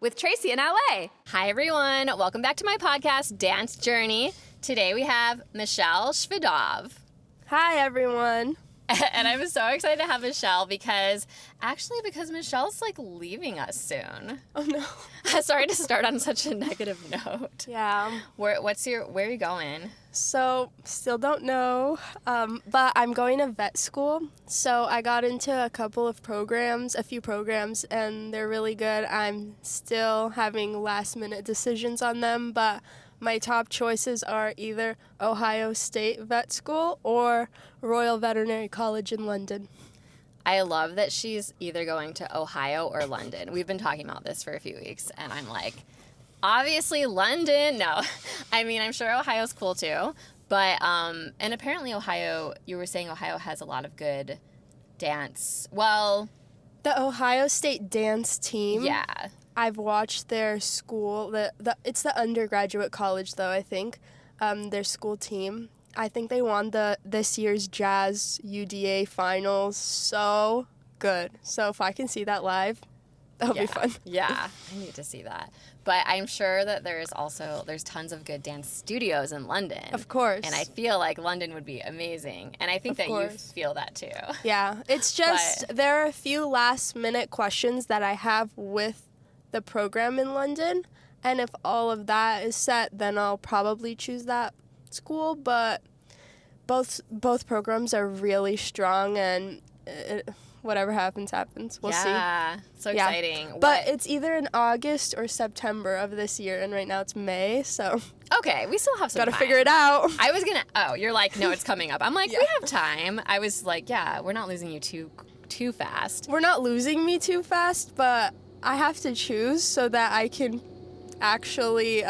with Tracy in LA. Hi, everyone. Welcome back to my podcast, Dance Journey. Today we have Michelle Shvedov. Hi, everyone. And I'm so excited to have Michelle because Michelle's like leaving us soon. Oh, no. Sorry to start on such a negative note. Yeah. Where are you going? So, still don't know, but I'm going to vet school. So I got into a few programs, and they're really good. I'm still having last-minute decisions on them, but my top choices are either Ohio State Vet School or Royal Veterinary College in London. I love that she's either going to Ohio or London. We've been talking about this for a few weeks, and I'm like, obviously London. No, I mean, I'm sure Ohio's cool too. But, and apparently Ohio, you were saying Ohio has a lot of good dance. Well, the Ohio State dance team. Yeah. I've watched their school. It's the undergraduate college, though, I think. Their school team. I think they won this year's Jazz UDA finals. So good. So if I can see that live, that'll be fun. Yeah, I need to see that. But I'm sure that there's tons of good dance studios in London. Of course. And I feel like London would be amazing. And I think that you feel that too. Yeah. It's just there are a few last-minute questions that I have with the program in London, and if all of that is set, then I'll probably choose that school. But both programs are really strong, and whatever happens. We'll see. Yeah, so exciting. But it's either in August or September of this year, and right now it's May, so okay, we still have some gotta time. figure it out. I was gonna. You're like, no, it's coming up. I'm like, we have time. I was like, yeah, we're not losing you too fast. We're not losing me too fast, but I have to choose so that I can actually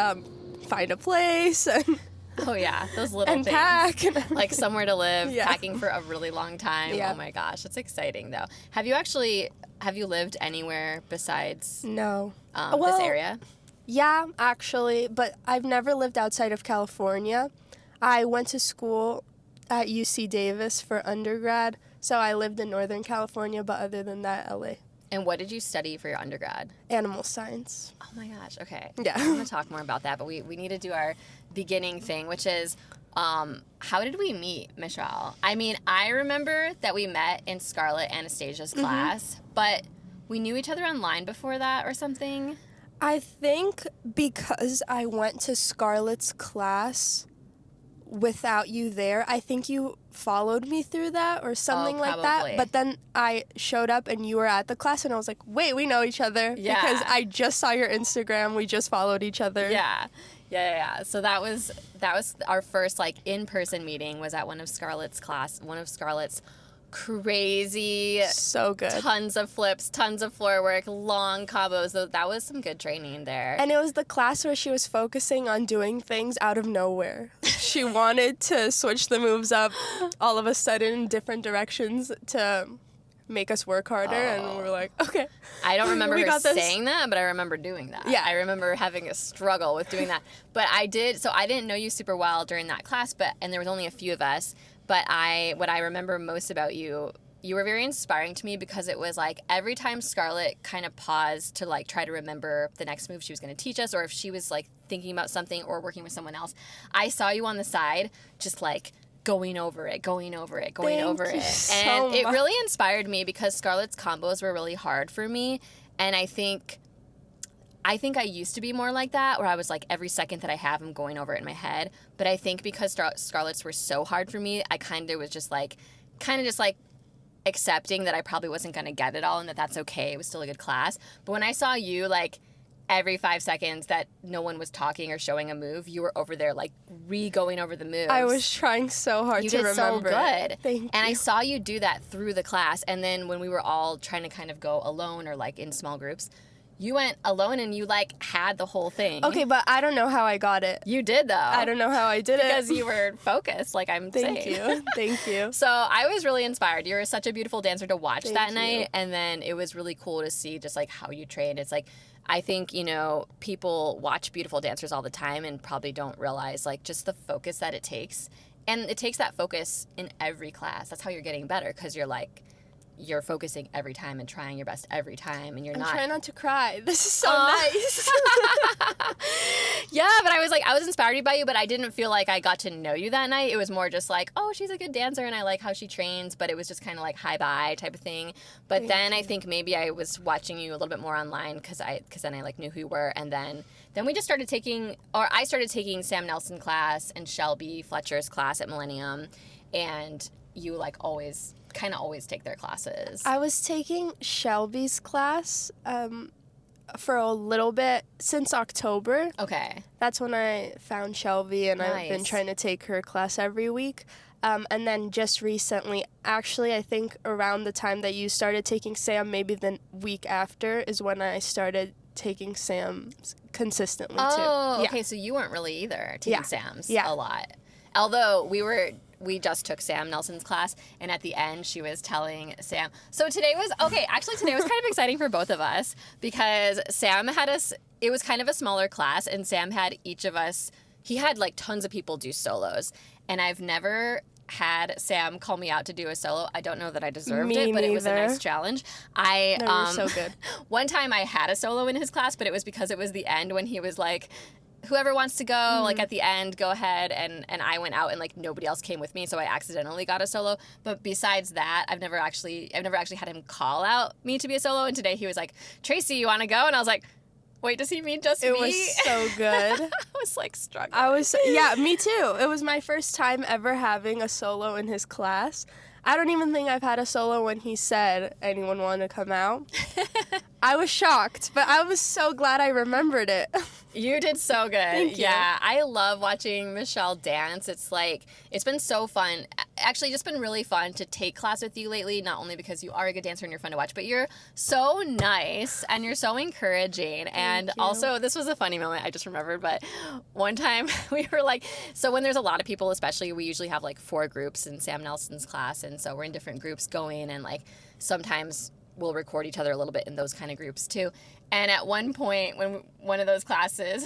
find a place and oh yeah, those little and things. pack. Like somewhere to live, Yeah. packing for a really long time. Yeah. Oh my gosh, it's exciting though. Have you lived anywhere besides No. this area? Yeah, actually, but I've never lived outside of California. I went to school at UC Davis for undergrad, so I lived in Northern California, but other than that, LA. And what did you study for your undergrad? Animal science. Oh my gosh, okay. Yeah. I'm going to talk more about that, but we need to do our beginning thing, which is how did we meet, Michelle? I mean, I remember that we met in Scarlett Anastasia's class, but we knew each other online before that or something? I think because I went to Scarlett's class without you there, I think you followed me through that or something like that. But then I showed up and you were at the class and I was like, wait, we know each other. Yeah. Because I just saw your Instagram. We just followed each other. Yeah. So that was our first like in-person meeting was at one of Scarlett's crazy, so good, tons of flips, tons of floor work, long combos. So that was some good training there. And it was the class where she was focusing on doing things out of nowhere. She wanted to switch the moves up all of a sudden in different directions to make us work harder, and we were like, okay. I don't remember her saying that, but I remember doing that. Yeah. I remember having a struggle with doing that. But I didn't know you super well during that class, and there was only a few of us. But what I remember most about you were very inspiring to me because it was like every time Scarlett kind of paused to like try to remember the next move she was going to teach us, or if she was like thinking about something or working with someone else, I saw you on the side just like going over it. Thank you And it much. really inspired me because Scarlett's combos were really hard for me. And I think I used to be more like that, where I was like, every second that I have, I'm going over it in my head. But I think because Scarlett's were so hard for me, I kind of just accepting that I probably wasn't going to get it all and that that's okay. It was still a good class. But when I saw you, like, every 5 seconds that no one was talking or showing a move, you were over there, like, going over the moves. I was trying so hard to remember. You did so good. Thank you. And I saw you do that through the class. And then when we were all trying to kind of go alone or, like, in small groups, you went alone and you, like, had the whole thing. Okay, but I don't know how I got it. You did, though. I don't know how I did it. Because you were focused, like I'm saying. Thank you. So I was really inspired. You were such a beautiful dancer to watch Thank you. night. And then it was really cool to see just, like, how you trained. It's like, I think, people watch beautiful dancers all the time and probably don't realize, like, just the focus that it takes. And it takes that focus in every class. That's how you're getting better because you're, like, you're focusing every time and trying your best every time, and I'm trying not to cry. This is so nice. Yeah, but I was inspired by you, but I didn't feel like I got to know you that night. It was more just like, oh, she's a good dancer and I like how she trains, but it was just kind of like hi bye type of thing. But then I think maybe I was watching you a little bit more online because then I like knew who you were, and then we just started I started taking Sam Nelson class and Shelby Fletcher's class at Millennium, and you like always take their classes. I was taking Shelby's class for a little bit since October. Okay. That's when I found Shelby, and Nice. I've been trying to take her class every week. And then just recently, actually, I think around the time that you started taking Sam, maybe the week after, is when I started taking Sam consistently, too. Oh, Yeah. okay, so you weren't really either taking Yeah. Sam's Yeah. a lot. Although we just took Sam Nelson's class, and at the end she was telling Sam. So today was kind of exciting for both of us because Sam had us. It was kind of a smaller class, and Sam had each of us. He had like tons of people do solos, and I've never had Sam call me out to do a solo. I don't know that I deserved Me it, but it was a neither. nice challenge. No, you're so good. One time I had a solo in his class, but it was because it was the end when he was like, whoever wants to go, like at the end, go ahead. And I went out and like nobody else came with me, so I accidentally got a solo. But besides that, I've never actually had him call out me to be a solo. And today he was like, Tracy, you want to go? And I was like, wait, does he mean just me? It was so good. I was like struggling. Yeah, me too. It was my first time ever having a solo in his class. I don't even think I've had a solo when he said, anyone want to come out? I was shocked, but I was so glad I remembered it. You did so good. Thank you. Yeah, I love watching Michelle dance. It's been so fun. Actually, just been really fun to take class with you lately, not only because you are a good dancer and you're fun to watch, but you're so nice and you're so encouraging. And you. also, this was a funny moment I just remembered, but one time we were like, so when there's a lot of people, especially, we usually have like 4 groups in Sam Nelson's class, and so we're in different groups going, and like sometimes we'll record each other a little bit in those kind of groups too. And at one point, when one of those classes,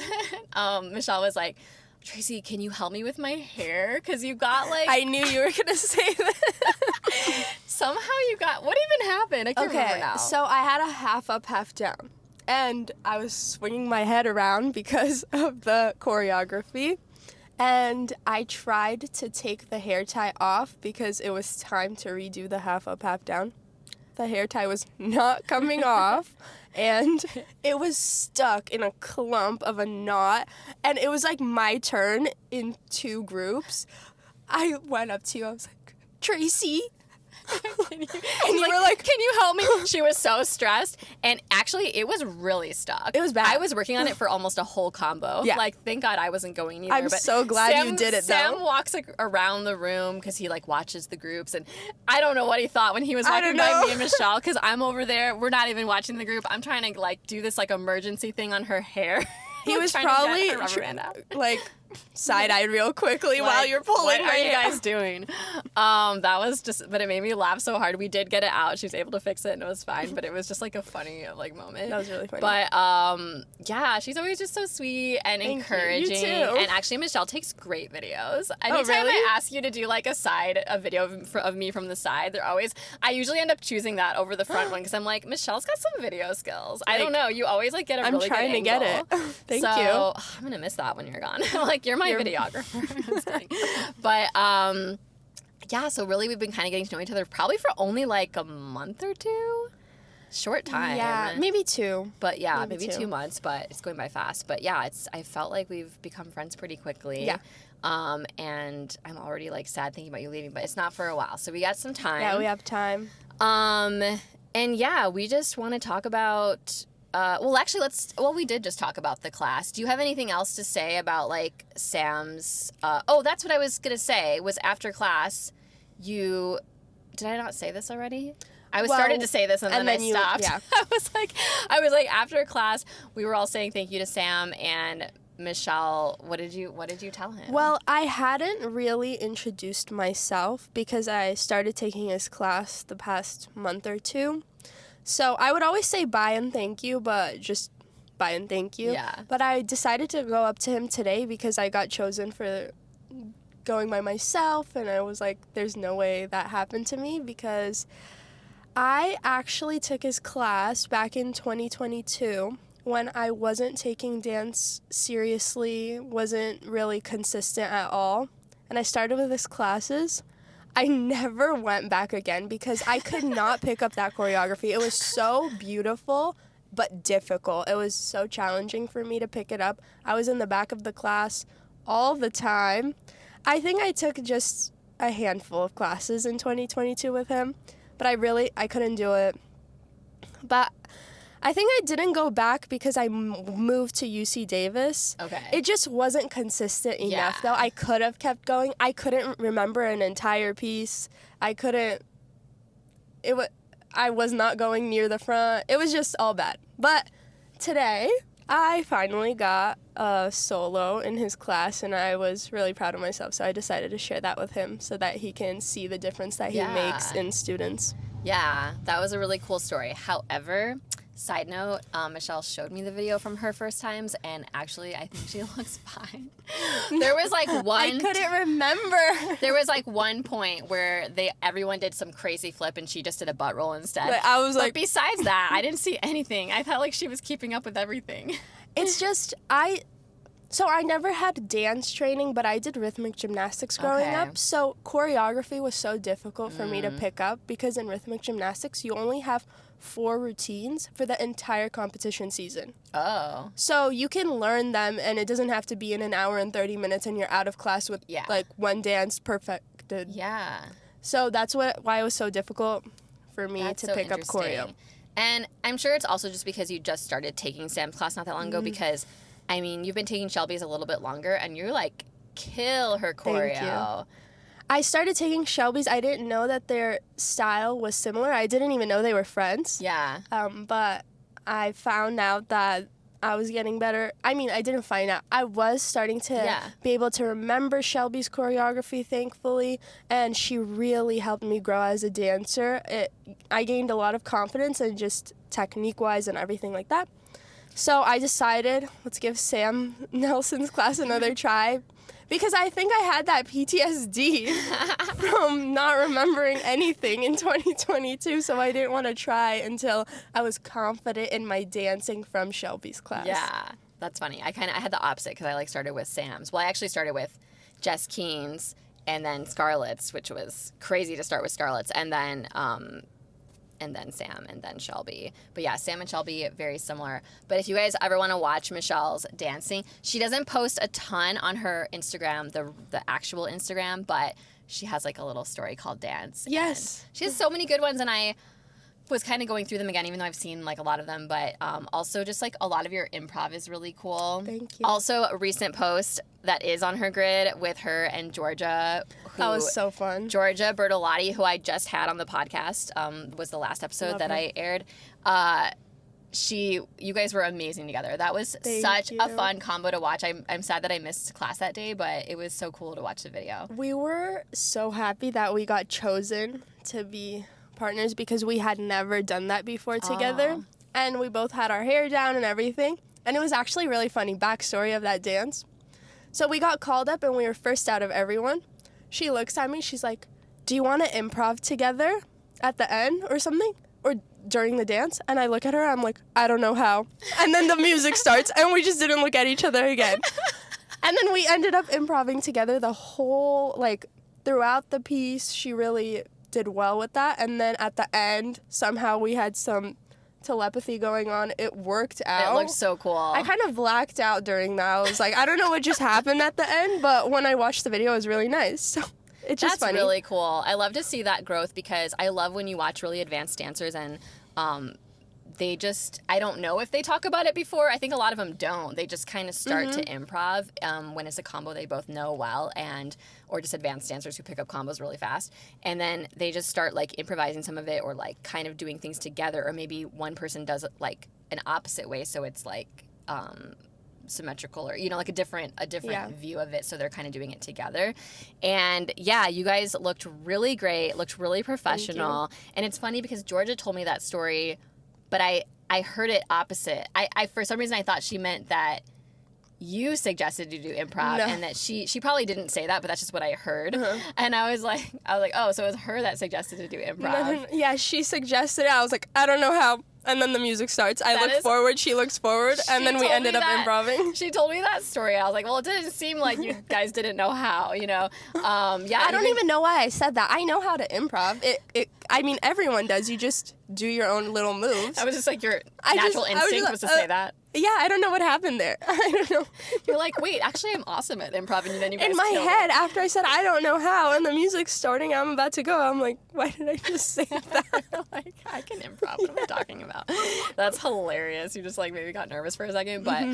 Michelle was like, Tracy, can you help me with my hair? Because you got like... I knew you were going to say that. Somehow you got... What even happened? I can't remember now. So I had a half up, half down. And I was swinging my head around because of the choreography. And I tried to take the hair tie off because it was time to redo the half up, half down. The hair tie was not coming off, and it was stuck in a clump of a knot, and it was like my turn in 2 groups. I went up to you, I was like, Tracy? And you were like, can you help me? She was so stressed, and actually it was really stuck. It was bad. I was working on it for almost a whole combo. Yeah. Like, thank God I wasn't going either. I'm but so glad you did it, though. Sam walks around the room because he like watches the groups, and I don't know what he thought when he was walking by me and Michelle, because I'm over there. We're not even watching the group. I'm trying to like do this like emergency thing on her hair. He was trying to get probably her rubber band out. like side-eyed real quickly Like, while you're pulling what my are you hair. guys doing? That was just, but it made me laugh so hard. We did get it out. She was able to fix it and it was fine, but it was just like a funny like moment. That was really funny. But yeah, she's always just so sweet and Thank you. encouraging. You too. And actually, Michelle takes great videos. Anytime really? I ask you to do like a video of me from the side, I usually end up choosing that over the front one because I'm like, Michelle's got some video skills. I don't know. You always like get a I'm really good trying to get angle. it. Thank so, you. I'm gonna miss that when you're gone. Like you're my videographer. I'm just kidding. But yeah, so really we've been kind of getting to know each other probably for only like a month or 2. Short time. Yeah, maybe 2. But yeah, maybe maybe 2. 2 months, but it's going by fast. But yeah, I felt like we've become friends pretty quickly. Yeah. And I'm already like sad thinking about you leaving, but it's not for a while. So we got some time. Yeah, we have time. And yeah, we just want to talk about we did just talk about the class. Do you have anything else to say about like Sam's that's what I was going to say was after class did I not say this already? I started to say this and then I stopped. Yeah. I was like after class we were all saying thank you to Sam and Michelle. What did you tell him? Well, I hadn't really introduced myself because I started taking his class the past month or 2. So I would always say bye and thank you, but just bye and thank you. Yeah. But I decided to go up to him today because I got chosen for going by myself, and I was like, there's no way that happened to me because I actually took his class back in 2022 when I wasn't taking dance seriously, wasn't really consistent at all. And I started with his classes. I never went back again because I could not pick up that choreography. It was so beautiful, but difficult. It was so challenging for me to pick it up. I was in the back of the class all the time. I think I took just a handful of classes in 2022 with him, but I couldn't do it. But I think I didn't go back because I moved to UC Davis. Okay. It just wasn't consistent enough, though. I could have kept going. I couldn't remember an entire piece. I was not going near the front. It was just all bad. But today, I finally got a solo in his class, and I was really proud of myself. So I decided to share that with him so that he can see the difference that he makes in students. Yeah, that was a really cool story. However, side note, Michelle showed me the video from her first times, and actually, I think she looks fine. There was like one... I couldn't remember. There was like one point where everyone did some crazy flip, and she just did a butt roll instead. But I was like... besides that, I didn't see anything. I felt like she was keeping up with everything. It's just, So I never had dance training, but I did rhythmic gymnastics growing up. So choreography was so difficult for me to pick up because in rhythmic gymnastics, you only have 4 routines for the entire competition season. Oh. So you can learn them, and it doesn't have to be in an hour and 30 minutes, and you're out of class with like one dance perfected. Yeah. So that's why it was so difficult for me to pick up choreo. And I'm sure it's also just because you just started taking Sam's class not that long ago because, I mean, you've been taking Shelby's a little bit longer, and you like kill her choreo. Thank you. I started taking Shelby's. I didn't know that their style was similar. I didn't even know they were friends. Yeah. But I found out that I was getting better. I mean, I didn't find out. I was starting to be able to remember Shelby's choreography, thankfully, and she really helped me grow as a dancer. I gained a lot of confidence and just technique-wise and everything like that. So I decided, let's give Sam Nelson's class another try. Because I think I had that PTSD from not remembering anything in 2022, so I didn't want to try until I was confident in my dancing from Shelby's class. Yeah, that's funny. I had the opposite because I started with Sam's. Well, I actually started with Jess Keene's and then Scarlett's, which was crazy to start with Scarlett's, and then Sam, and then Shelby. But yeah, Sam and Shelby, very similar. But if you guys ever want to watch Michelle's dancing, she doesn't post a ton on her Instagram, the actual Instagram, but she has like a little story called Dance. Yes. And she has so many good ones, and I was kind of going through them again, even though I've seen like a lot of them. But also just like a lot of your improv is really cool. Thank you. Also, a recent post that is on her grid with her and Georgia. That was so fun. Georgia Bertolotti, who I just had on the podcast, was the last episode that I aired. You guys were amazing together. That was such a fun combo to watch. I'm sad that I missed class that day, but it was so cool to watch the video. We were so happy that we got chosen to be partners because we had never done that before together. And we both had our hair down and everything. And it was actually really funny. Backstory of that dance. So we got called up and we were first out of everyone. She looks at me, she's like, do you want to improv together at the end or something? Or during the dance? And I look at her, I'm like, I don't know how. And then the music starts and we just didn't look at each other again. And then we ended up improvising together the whole, throughout the piece. She really did well with that. And then at the end, somehow we had some telepathy going on. It worked out. It looked so cool. I kind of blacked out during that. I was like, I don't know what just happened at the end, but when I watched the video, it was really nice. So it's just funny. That's really cool. I love to see that growth because I love when you watch really advanced dancers and they just, I don't know if they talk about it before. I think a lot of them don't. They just kind of start to improv when it's a combo they both know well, or just advanced dancers who pick up combos really fast. And then they just start improvising some of it or kind of doing things together, or maybe one person does it an opposite way, so it's symmetrical, or a different view of it, so they're kind of doing it together. And yeah, you guys looked really great, looked really professional. And it's funny because Georgia told me that story, but I heard it opposite. I for some reason I thought she meant that you suggested to do improv, No. and that she probably didn't say that, but that's just what I heard. And I was like, oh, so it was her that suggested to do improv. No. Yeah, she suggested it. I was like, I don't know how. And then the music starts. I look forward, she looks forward, and then we ended up improving. She told me that story. I was like, well, it didn't seem like you guys didn't know how, you know. Yeah. I don't even know why I said that. I know how to improv. I mean, everyone does. You just do your own little moves. That was just like your natural instinct was to say that. Yeah, I don't know what happened there. I don't know. You're like, wait, actually, I'm awesome at improv, and then you guys in my killed head, it. after I said I don't know how, and the music's starting, I'm about to go. I'm like, why did I just say that? Like, I can improv. What am I talking about? That's hilarious. You just like maybe got nervous for a second, but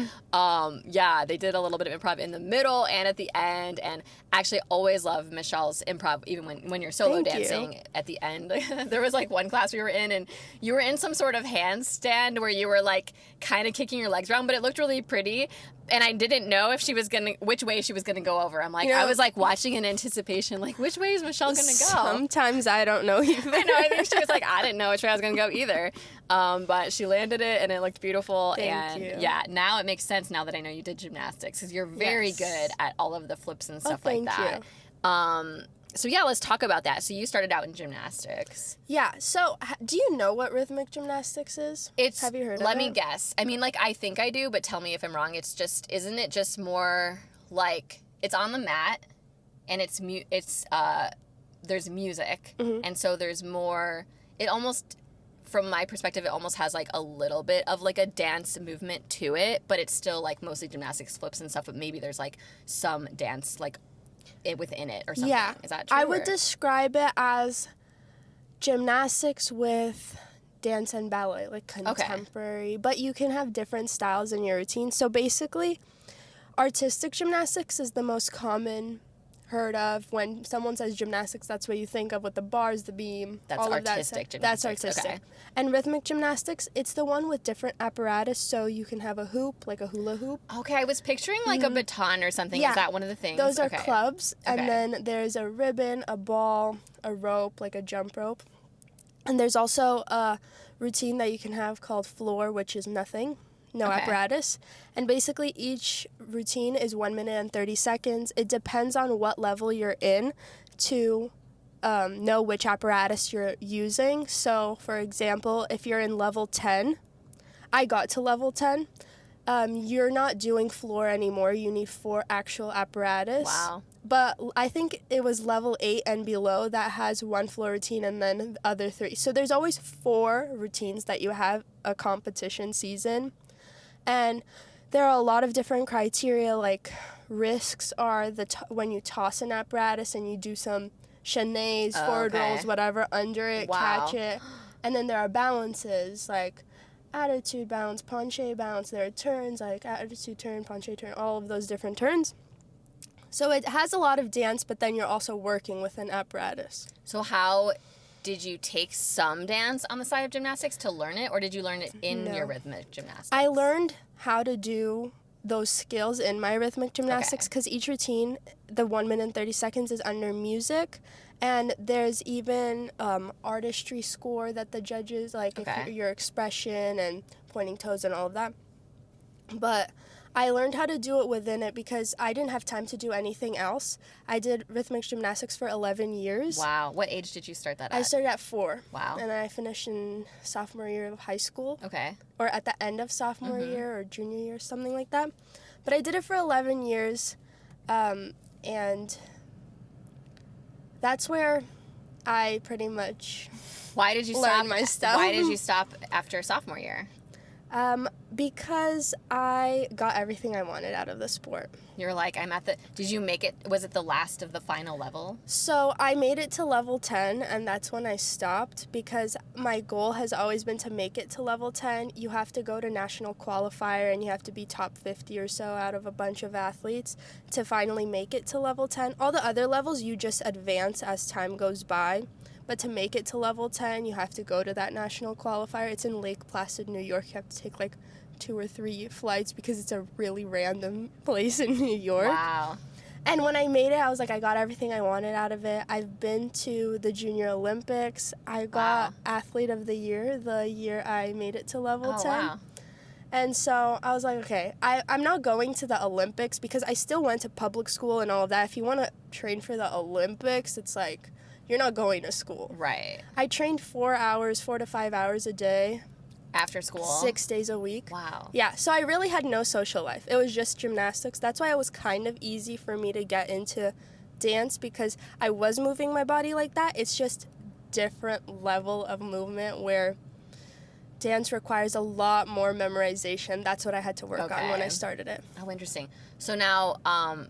yeah, they did a little bit of improv in the middle and at the end, and actually always love Michelle's improv, even when you're solo dancing at the end. There was like one class we were in, and you were in some sort of handstand where you were like kind of kicking your legs around, but it looked really pretty. And I didn't know if which way she was gonna go over. I'm like, I was like watching in anticipation, like, which way is Michelle gonna go? Sometimes I don't know either. I know. I think she was like, I didn't know which way I was gonna go either. But she landed it, and it looked beautiful. Thank you. Yeah, now it makes sense now that I know you did gymnastics, because you're very good at all of the flips and stuff like that. You. So yeah, let's talk about that. So you started out in gymnastics. Yeah. So do you know what rhythmic gymnastics is? Have you heard of it? Let me guess. I mean, like, I think I do, but tell me if I'm wrong. Isn't it just more like it's on the mat, and there's music, and so there's more. It almost, from my perspective, it almost has like a little bit of like a dance movement to it, but it's still like mostly gymnastics, flips and stuff. But maybe there's like some dance like within it or something. Yeah. Is that true? I would describe it as gymnastics with dance and ballet, like contemporary. Okay. But you can have different styles in your routine. So basically, artistic gymnastics is the most common heard of. When someone says gymnastics, that's what you think of, with the bars, the beam, all of that. That's artistic gymnastics. That's artistic. Okay. And rhythmic gymnastics, it's the one with different apparatus, so you can have a hoop, like a hula hoop. Okay, I was picturing like a baton or something. Yeah. Is that one of the things? Those are clubs. Okay. And then there's a ribbon, a ball, a rope, like a jump rope. And there's also a routine that you can have called floor, which is nothing. No apparatus. And basically each routine is 1 minute and 30 seconds. It depends on what level you're in to know which apparatus you're using. So, for example, if you're in level 10, I got to level 10, you're not doing floor anymore. You need 4 actual apparatus. Wow. But I think it was level 8 and below that has 1 floor routine and then the other 3. So there's always 4 routines that you have a competition season. And there are a lot of different criteria, like risks are when you toss an apparatus and you do some chaînés, forward rolls, whatever, under it, catch it. And then there are balances, like attitude bounce, penché bounce. There are turns, like attitude turn, penché turn, all of those different turns. So it has a lot of dance, but then you're also working with an apparatus. So how did you take some dance on the side of gymnastics to learn it, or did you learn it in your rhythmic gymnastics? I learned how to do those skills in my rhythmic gymnastics because each routine, the 1 minute and 30 seconds, is under music. And there's even artistry score that the judges, like if your expression and pointing toes and all of that. But I learned how to do it within it because I didn't have time to do anything else. I did rhythmic gymnastics for 11 years. Wow. What age did you start that at? I started at 4. Wow. And then I finished in sophomore year of high school. Okay. Or at the end of sophomore year or junior year, something like that. But I did it for 11 years, and that's where I pretty much learned my stuff. Why did you stop after sophomore year? Because I got everything I wanted out of the sport. You're like, did you make it, was it the last of the final level? So I made it to level 10, and that's when I stopped because my goal has always been to make it to level 10. You have to go to national qualifier, and you have to be top 50 or so out of a bunch of athletes to finally make it to level 10. All the other levels, you just advance as time goes by. But to make it to level 10, you have to go to that national qualifier. It's in Lake Placid, New York. You have to take like 2 or 3 flights because it's a really random place in New York. Wow. And when I made it, I was like, I got everything I wanted out of it. I've been to the Junior Olympics. I got Athlete of the Year the year I made it to level 10. Wow. And so I was like, okay, I'm not going to the Olympics because I still went to public school and all of that. If you want to train for the Olympics, it's like you're not going to school. Right. I trained 4 to 5 hours a day. After school? 6 days a week. Wow. Yeah, so I really had no social life. It was just gymnastics. That's why it was kind of easy for me to get into dance because I was moving my body like that. It's just different level of movement where dance requires a lot more memorization. That's what I had to work on when I started it. Oh, interesting. So now,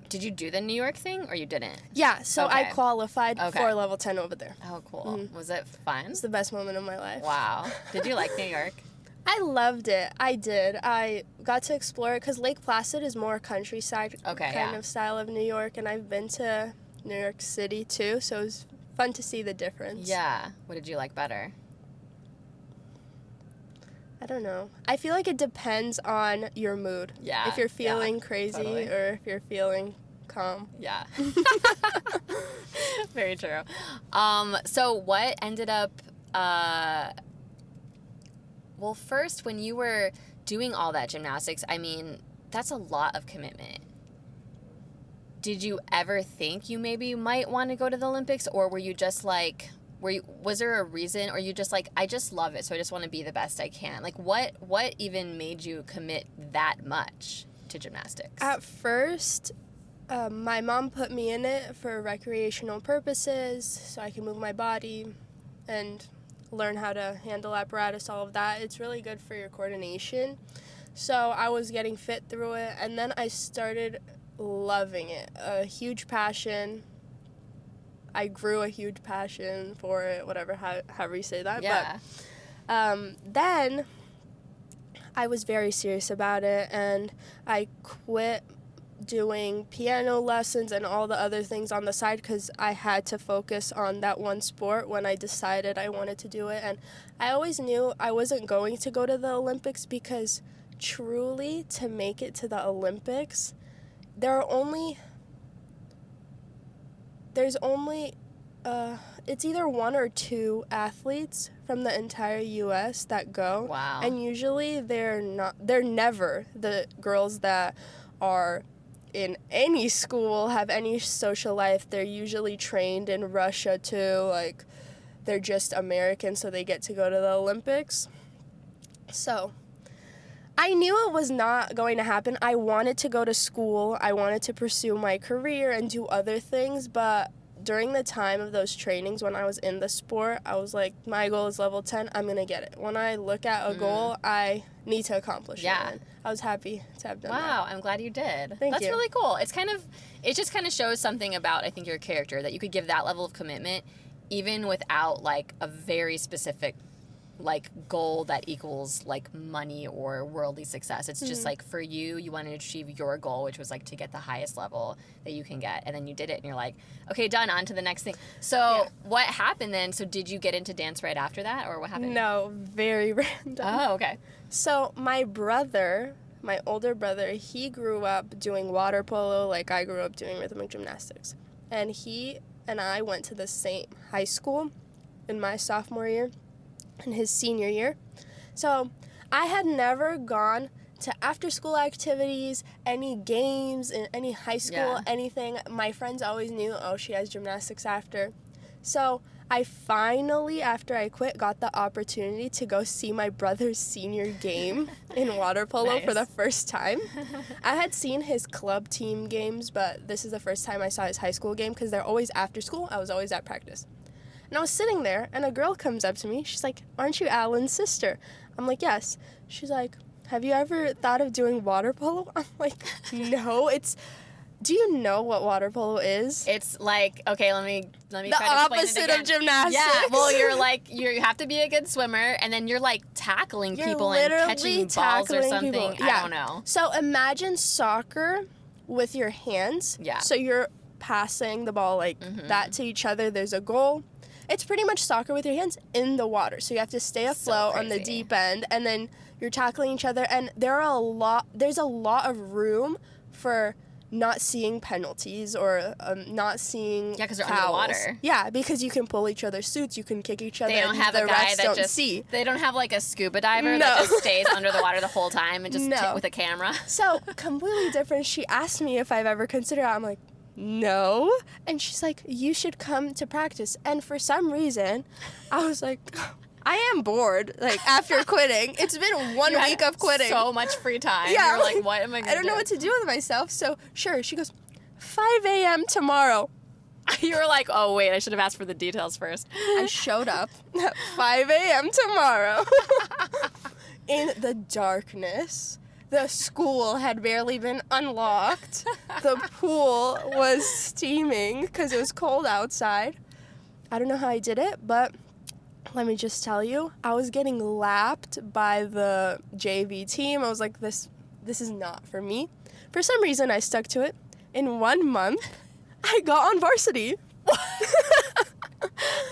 did you do the New York thing or you didn't? Yeah, so I qualified for level 10 over there. Oh, cool. Was it fun? It's the best moment of my life. Wow. Did you like New York? I loved it. I did. I got to explore it because Lake Placid is more countryside kind of style of New York, and I've been to New York City too, so it was fun to see the difference. Yeah. What did you like better? I don't know. I feel like it depends on your mood. Yeah. If you're feeling crazy or if you're feeling calm. Yeah. Very true. So what ended up... Well, first, when you were doing all that gymnastics, I mean, that's a lot of commitment. Did you ever think you maybe might want to go to the Olympics, or were you just like, was there a reason, or you just like, I just love it, so I just want to be the best I can? Like, what even made you commit that much to gymnastics? At first, my mom put me in it for recreational purposes, so I can move my body and learn how to handle apparatus, all of that. It's really good for your coordination. So I was getting fit through it, and then I started loving it. A huge passion. I grew a huge passion for it, however you say that. Yeah. But then I was very serious about it, and I quit doing piano lessons and all the other things on the side because I had to focus on that one sport when I decided I wanted to do it. And I always knew I wasn't going to go to the Olympics because truly to make it to the Olympics, there's only it's either 1 or 2 athletes from the entire US that go. Wow. And usually they're never the girls that are in any school, have any social life. They're usually trained in Russia too, like they're just American, so they get to go to the Olympics. So I knew it was not going to happen. I wanted to go to school. I wanted to pursue my career and do other things, but during the time of those trainings when I was in the sport, I was like, my goal is level 10, I'm going to get it. When I look at a goal, I need to accomplish it. And I was happy to have done that. Wow, I'm glad you did. Thank That's you. really cool. It just kind of shows something about, I think, your character, that you could give that level of commitment even without, like, a very specific, like, goal that equals, like, money or worldly success. It's just, like, for you, you wanted to achieve your goal, which was, like, to get the highest level that you can get. And then you did it, and you're like, okay, done, on to the next thing. So what happened then? So did you get into dance right after that, or what happened? No, very random. Oh, okay. So my older brother, he grew up doing water polo like I grew up doing rhythmic gymnastics. And he and I went to the same high school in my sophomore year and his senior year. So I had never gone to after-school activities, any games, in any high school, anything. My friends always knew, oh, she has gymnastics after. So I finally, after I quit, got the opportunity to go see my brother's senior game in water polo for the first time. I had seen his club team games, but this is the first time I saw his high school game because they're always after school. I was always at practice. And I was sitting there, and a girl comes up to me. She's like, aren't you Alan's sister? I'm like, yes. She's like, have you ever thought of doing water polo? I'm like, no. Do you know what water polo is? It's like, okay, let me try to explain it again. The opposite of gymnastics. Yeah, well, you're like, you have to be a good swimmer, and then you're like tackling people and catching balls or something. People. Yeah. I don't know. So imagine soccer with your hands. Yeah. So you're passing the ball like that to each other. There's a goal. It's pretty much soccer with your hands in the water. So you have to stay afloat on the deep end, and then you're tackling each other. And there's a lot of room for not seeing penalties or not seeing because they're fouls. underwater. Yeah, because you can pull each other's suits, you can kick each other. They don't have the a guy refs that don't just see. They don't have like a scuba diver No. that just stays under the water the whole time and just No. with a camera. So completely different. She asked me if I've ever considered it. I'm like, no. And she's like, you should come to practice. And for some reason, I was like, I am bored. Like after quitting, it's been 1 You had week of quitting. So much free time. Yeah. You're like, what am I going to do? I don't know what to do with myself. So sure, she goes, 5 a.m. tomorrow. You were like, oh, wait, I should have asked for the details first. I showed up at 5 a.m. tomorrow. In the darkness. The school had barely been unlocked. The pool was steaming because it was cold outside. I don't know how I did it, but let me just tell you, I was getting lapped by the JV team. I was like, this is not for me. For some reason, I stuck to it. In 1 month, I got on varsity.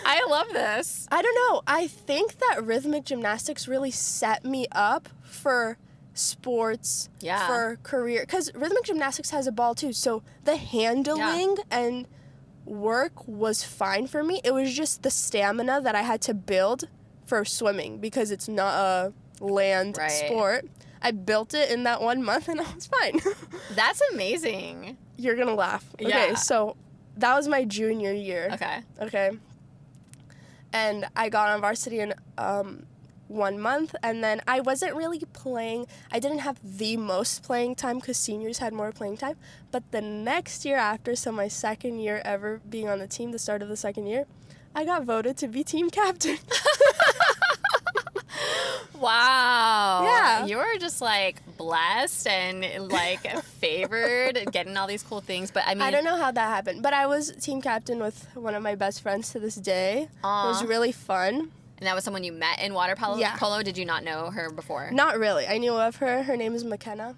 I love this. I don't know. I think that rhythmic gymnastics really set me up for sports, Yeah. for career. Because rhythmic gymnastics has a ball too. So the handling and work was fine for me. It was just the stamina that I had to build for swimming because it's not a land sport. I built it in that 1 month and I was fine. That's amazing. You're going to laugh. Yeah. Okay, so that was my junior year. Okay. And I got on varsity in 1 month, and then I wasn't really playing. I didn't have the most playing time because seniors had more playing time. But the next year after, so my second year ever being on the team, the start of the second year, I got voted to be team captain. Wow. Yeah. You were just like blessed and like favored and getting all these cool things. But I mean, I don't know how that happened, but I was team captain with one of my best friends to this day. Aw. It was really fun. And that was someone you met in water polo? Yeah. Polo? Did you not know her before? Not really. I knew of her. Her name is McKenna.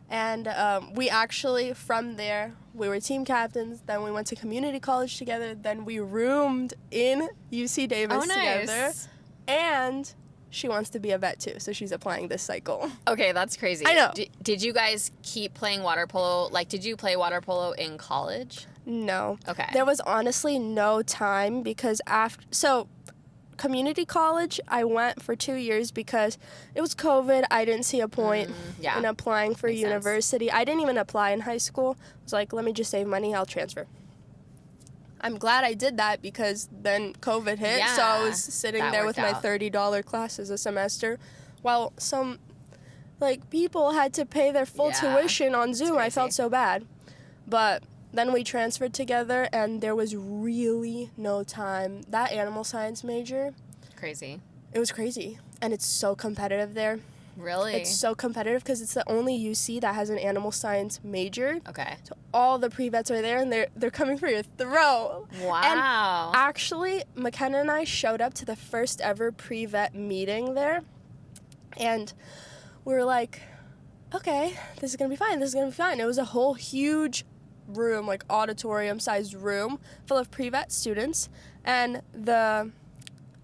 And we actually, from there, we were team captains. Then we went to community college together. Then we roomed in UC Davis together. And she wants to be a vet too, so she's applying this cycle. Okay, that's crazy. I know. Did you guys keep playing water polo? Like, did you play water polo in college? No. Okay. There was honestly no time because community college, I went for 2 years because it was COVID. I didn't see a point in applying for university. I didn't even apply in high school. I was like, let me just save money. I'll transfer. I'm glad I did that because then COVID hit, so I was sitting there with my $30 classes a semester while some people had to pay their full tuition on Zoom. I felt so bad. But then we transferred together and there was really no time. That animal science major, Crazy. it was crazy. And it's so competitive there. Really? It's so competitive because it's the only UC that has an animal science major. Okay. So all the pre-vets are there and they're coming for your throat. Wow. And actually, McKenna and I showed up to the first ever pre-vet meeting there. And we were like, okay, this is going to be fine. This is going to be fine. It was a whole huge room, like auditorium-sized room full of pre-vet students. And the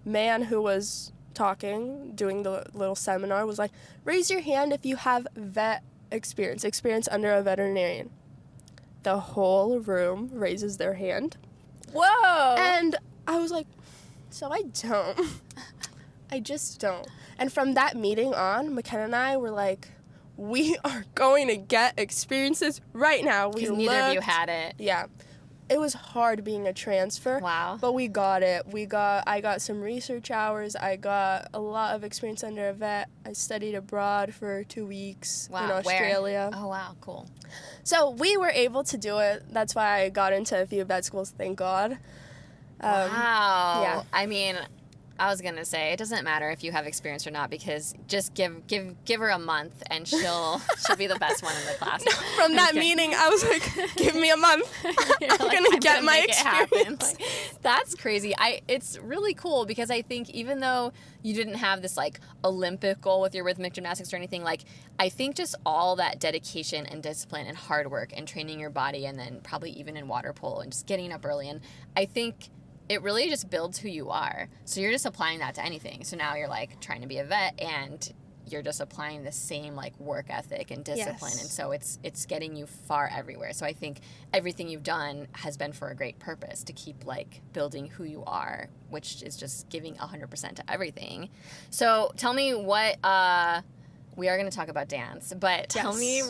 man who was talking, doing the little seminar, was like, raise your hand if you have vet experience under a veterinarian. The whole room raises their hand. Whoa! And I was like, so I don't. I just don't. And from that meeting on, McKenna and I were like, we are going to get experiences right now. Because neither of you had it. Yeah. It was hard being a transfer. Wow. But we got it. I got some research hours. I got a lot of experience under a vet. I studied abroad for 2 weeks in Australia. Where? Oh, wow. Cool. So we were able to do it. That's why I got into a few vet schools, thank God. Wow. Yeah. I mean, I was going to say, it doesn't matter if you have experience or not, because just give her a month and she'll be the best one in the class. From that meeting, I was like, give me a month. I'm going to get my experience. That's crazy. It's really cool because I think even though you didn't have this like Olympic goal with your rhythmic gymnastics or anything, like I think just all that dedication and discipline and hard work and training your body, and then probably even in water polo and just getting up early, and I think it really just builds who you are. So you're just applying that to anything. So now you're like trying to be a vet and you're just applying the same like work ethic and discipline. Yes. And so it's getting you far everywhere. So I think everything you've done has been for a great purpose, to keep like building who you are, which is just giving 100% to everything. So tell me what, we are going to talk about dance, but tell me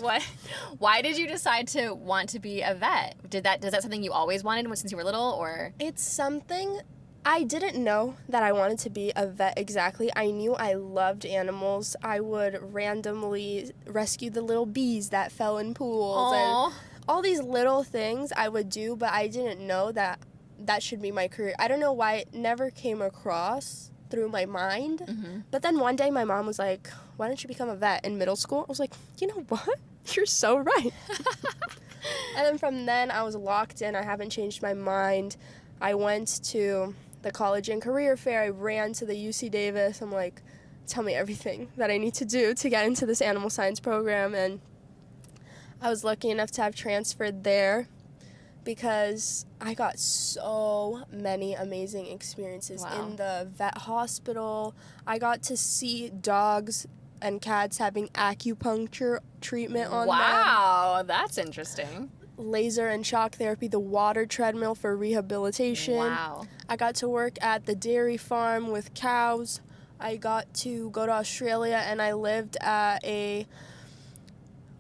why did you decide to want to be a vet? Is that something you always wanted since you were little, or? It's something I didn't know that I wanted to be a vet exactly. I knew I loved animals. I would randomly rescue the little bees that fell in pools. Aww. And all these little things I would do, but I didn't know that should be my career. I don't know why it never came across through my mind. Mm-hmm. But then one day my mom was like, why don't you become a vet in middle school? I was like, you know what? You're so right. And then from then I was locked in. I haven't changed my mind. I went to the college and career fair. I ran to the UC Davis. I'm like, tell me everything that I need to do to get into this animal science program. And I was lucky enough to have transferred there because I got so many amazing experiences in the vet hospital. I got to see dogs and cats having acupuncture treatment on them. Wow, that's interesting. Laser and shock therapy, the water treadmill for rehabilitation. Wow. I got to work at the dairy farm with cows. I got to go to Australia, and I lived at a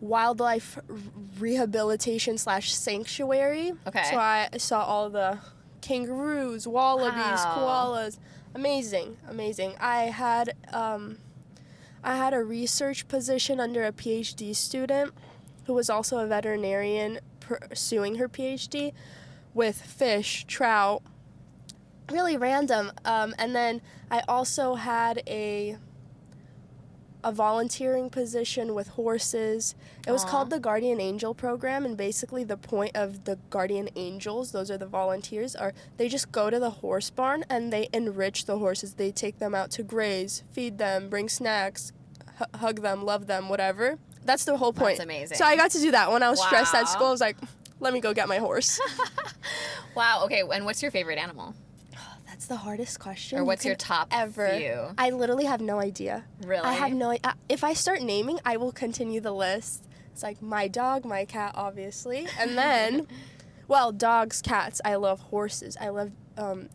wildlife rehabilitation / sanctuary. Okay. So I saw all the kangaroos, wallabies, koalas. Amazing. I had a research position under a PhD student who was also a veterinarian pursuing her PhD with fish, trout, really random. And then I also had a volunteering position with horses. It was called the Guardian Angel program, and basically the point of the Guardian Angels, those are the volunteers, are they just go to the horse barn and they enrich the horses. They take them out to graze, feed them, bring snacks, hug them, love them, whatever. That's the whole point. That's amazing. So I got to do that when I was stressed at school. I was like, let me go get my horse. Wow, okay, and what's your favorite animal? That's the hardest question. Or what's your top few? I literally have no idea. Really? I have no idea. If I start naming, I will continue the list. It's like my dog, my cat, obviously. And then, well, dogs, cats. I love horses. I love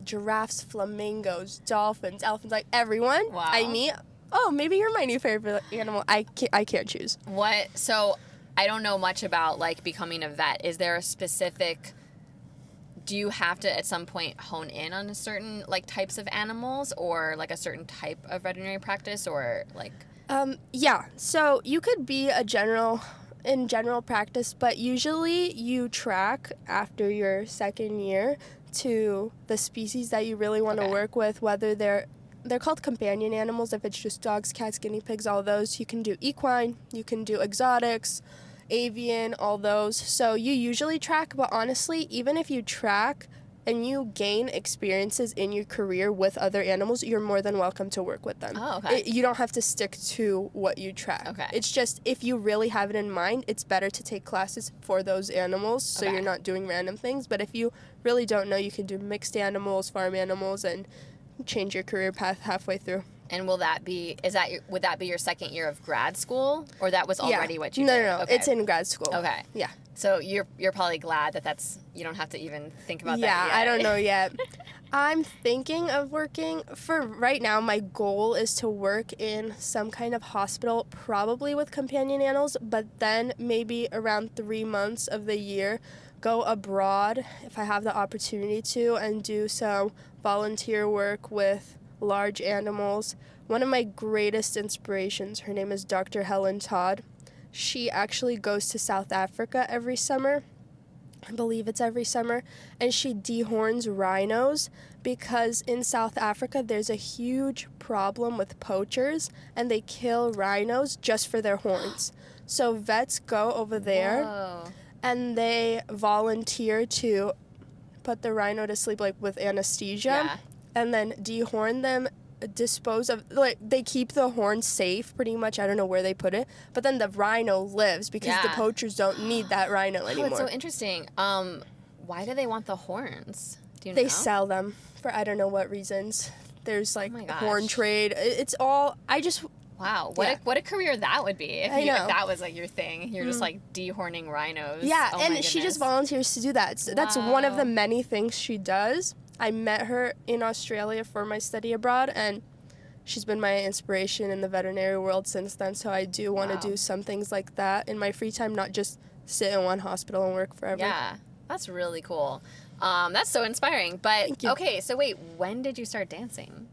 giraffes, flamingos, dolphins, elephants, like everyone Wow. I meet. Oh, maybe you're my new favorite animal. I can't choose. So I don't know much about like becoming a vet. Is there a specific, do you have to at some point hone in on a certain like types of animals, or like a certain type of veterinary practice, or like? Yeah, so you could be in general practice, but usually you track after your second year to the species that you really want to work with, whether they're called companion animals. If it's just dogs, cats, guinea pigs, all those. You can do equine, you can do exotics, avian, all those. So you usually track, but honestly, even if you track and you gain experiences in your career with other animals, you're more than welcome to work with them. Oh, okay. You don't have to stick to what you track. Okay. It's just, if you really have it in mind, it's better to take classes for those animals so you're not doing random things. But if you really don't know, you can do mixed animals, farm animals, and change your career path halfway through. And would that be your second year of grad school, or that was already what you did? No, okay. It's in grad school. Okay. Yeah. So you're probably glad that you don't have to even think about that yet. Yeah, I don't know yet. I'm thinking of working, for right now, my goal is to work in some kind of hospital, probably with companion animals, but then maybe around 3 months of the year, go abroad if I have the opportunity to, and do some volunteer work with large animals. One of my greatest inspirations, her name is Dr. Helen Todd. She actually goes to South Africa every summer. I believe it's every summer. And she dehorns rhinos because in South Africa there's a huge problem with poachers and they kill rhinos just for their horns. So vets go over there. Whoa. And they volunteer to put the rhino to sleep, like with anesthesia, and then dehorn them, dispose of, like, they keep the horn safe pretty much. I don't know where they put it, but then the rhino lives because the poachers don't need that rhino anymore. Oh, it's so interesting. Why do they want the horns? Do you know? They sell them for I don't know what reasons. There's like Oh my gosh. horn trade. It's all, Wow, what a career that would be if I know. if that was like your thing. You're just like dehorning rhinos. Yeah, Oh my and she just goodness. volunteers to do that. So that's one of the Wow. many things she does. I met her in Australia for my study abroad, and she's been my inspiration in the veterinary world since then. So I do want to Wow. do some things like that in my free time, not just sit in one hospital and work forever. Yeah, that's really cool. That's so inspiring. But Thank you. okay, so wait, when did you start dancing?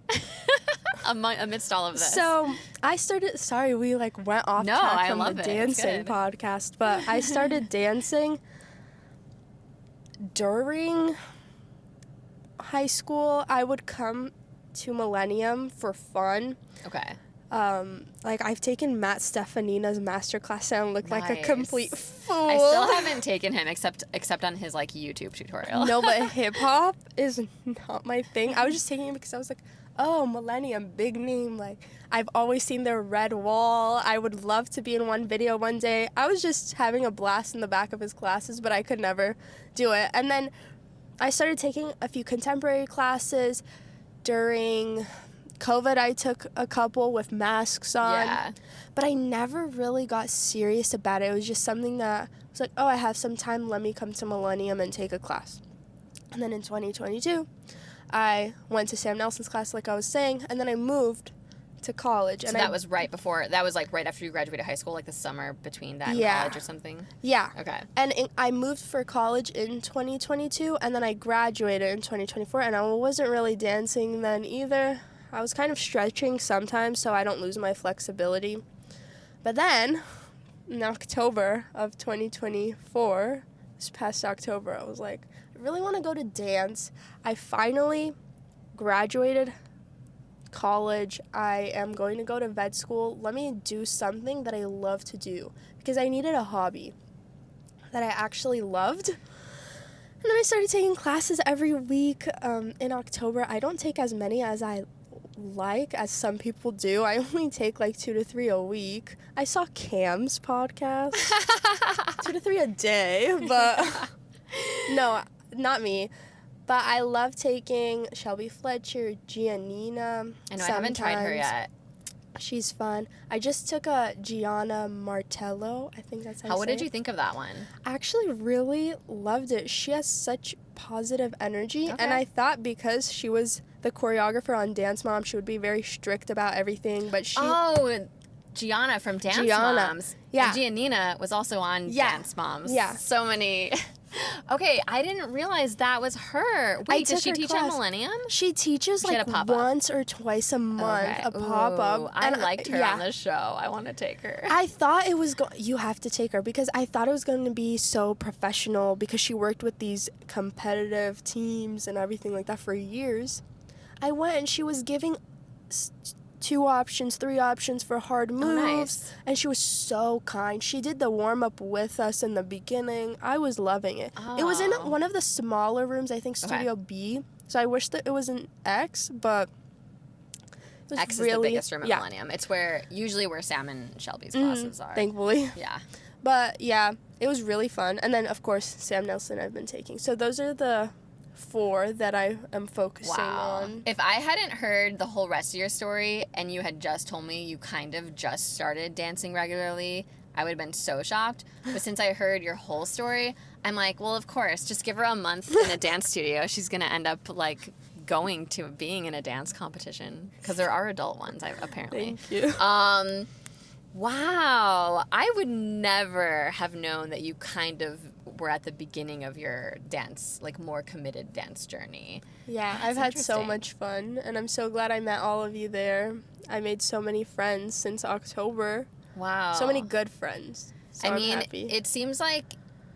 Amidst all of this. So I started. Sorry, we like went off No, track I from love the it. It's dancing good. podcast, but I started dancing during high school. I would come to Millennium for fun. Okay. Like I've taken Matt Stefanina's masterclass and looked like a Nice. complete fool. I still haven't taken him except on his like YouTube tutorial. No, but hip hop is not my thing. I was just taking it because I was like, oh, Millennium, big name. Like, I've always seen their red wall. I would love to be in one video one day. I was just having a blast in the back of his classes, but I could never do it. And then I started taking a few contemporary classes. During COVID, I took a couple with masks on. Yeah. But I never really got serious about it. It was just something that was like, oh, I have some time. Let me come to Millennium and take a class. And then in 2022, I went to Sam Nelson's class, like I was saying, and then I moved to college. So And that was right after you graduated high school, like the summer between that and Yeah. college or something? Yeah. Okay. And I moved for college in 2022, and then I graduated in 2024, and I wasn't really dancing then either. I was kind of stretching sometimes so I don't lose my flexibility. But then, in October of 2024, this past October, I was like, I really want to go to dance. I finally graduated college. I am going to go to vet school. Let me do something that I love to do because I needed a hobby that I actually loved. And then I started taking classes every week. In October, I don't take as many as I like as some people do. I only take like 2 to 3 a week. I saw Cam's podcast. 2 to 3 a day, but no, not me. But I love taking Shelby Fletcher, Giannina. I know I haven't tried her sometimes. yet. She's fun. I just took a Gianna Martello. I think that's how What say did you it. think of that one? I actually really loved it. She has such positive energy. Okay. And I thought because she was the choreographer on Dance Mom, she would be very strict about everything. But she... Oh, Gianna from Dance Gianna. Moms. Yeah. And Giannina was also on Yeah. Dance Moms. Yeah. So many. Okay, I didn't realize that was her. Wait, does took she her teach at class. Millennium? She teaches She had like a pop-up. once or twice a month, Okay. a pop-up. Ooh, I And liked her yeah. on the show. I want to take her. I thought it was you have to take her because I thought it was going to be so professional because she worked with these competitive teams and everything like that for years. I went and she was giving 2 options, 3 options for hard moves. nice. And she was so kind. She did the warm-up with us in the beginning. I was loving it. It was in Oh. one of the smaller rooms, I think Studio B. So I wish that it was in X, but it was X really, is the biggest room at yeah, Millennium. It's usually where Sam and Shelby's classes are. thankfully. Yeah. But yeah, it was really fun. And then, of course, Sam Nelson I've been taking. So those are the 4 that I am focusing on. If I hadn't heard the whole rest of your story and you had just told me you kind of just started dancing regularly, I would have been so shocked. But since I heard your whole story, I'm like, well, of course, just give her a month in a dance studio. She's going to end up like going to being in a dance competition because there are adult ones, apparently. Thank you. Wow. I would never have known that you kind of were at the beginning of your dance, like more committed dance journey. Yeah, That's I've had so interesting. much fun, and I'm so glad I met all of you there. I made so many friends since October. Wow. So many good friends. So I mean, I'm happy. it seems like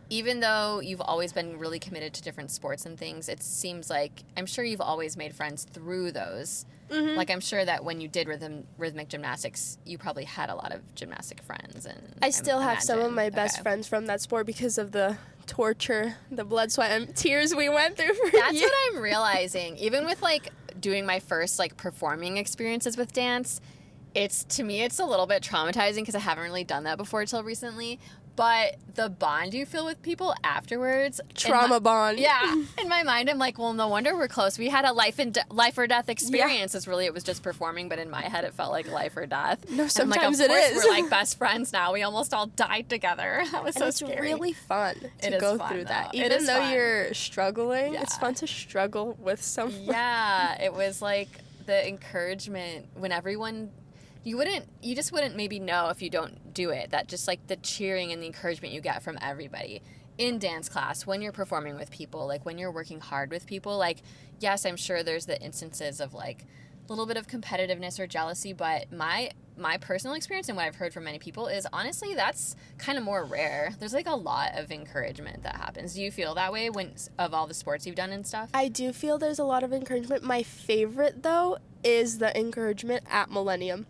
even though you've always been really committed to different sports and things, it seems like I'm sure you've always made friends through those. Mhm. Like I'm sure that when you did rhythmic gymnastics, you probably had a lot of gymnastic friends. And I still have some of imagine- my best okay. friends from that sport because of the torture, the blood, sweat, and tears we went through for That's years. what I'm realizing. Even with like doing my first like performing experiences with dance, to me it's a little bit traumatizing because I haven't really done that before till recently. But the bond you feel with people afterwards. Trauma bond. Yeah. In my mind, I'm like, well, no wonder we're close. We had a life or death experience. It's really, it was just performing, but in my head, it felt like life or death. No, sometimes and I'm like, it of course, is. we're like best friends now. We almost all died together. That was And so it's scary. really fun It to is go fun, through that. though. It Even is though fun. you're struggling, Yeah. it's fun to struggle with someone. Yeah. It was like the encouragement when everyone... You just wouldn't maybe know if you don't do it. That just like the cheering and the encouragement you get from everybody in dance class, when you're performing with people, like when you're working hard with people. Like, yes, I'm sure there's the instances of like a little bit of competitiveness or jealousy, but my personal experience and what I've heard from many people is honestly that's kind of more rare. There's like a lot of encouragement that happens. Do you feel that way when of all the sports you've done and stuff? I do feel there's a lot of encouragement. My favorite, though, is the encouragement at Millennium.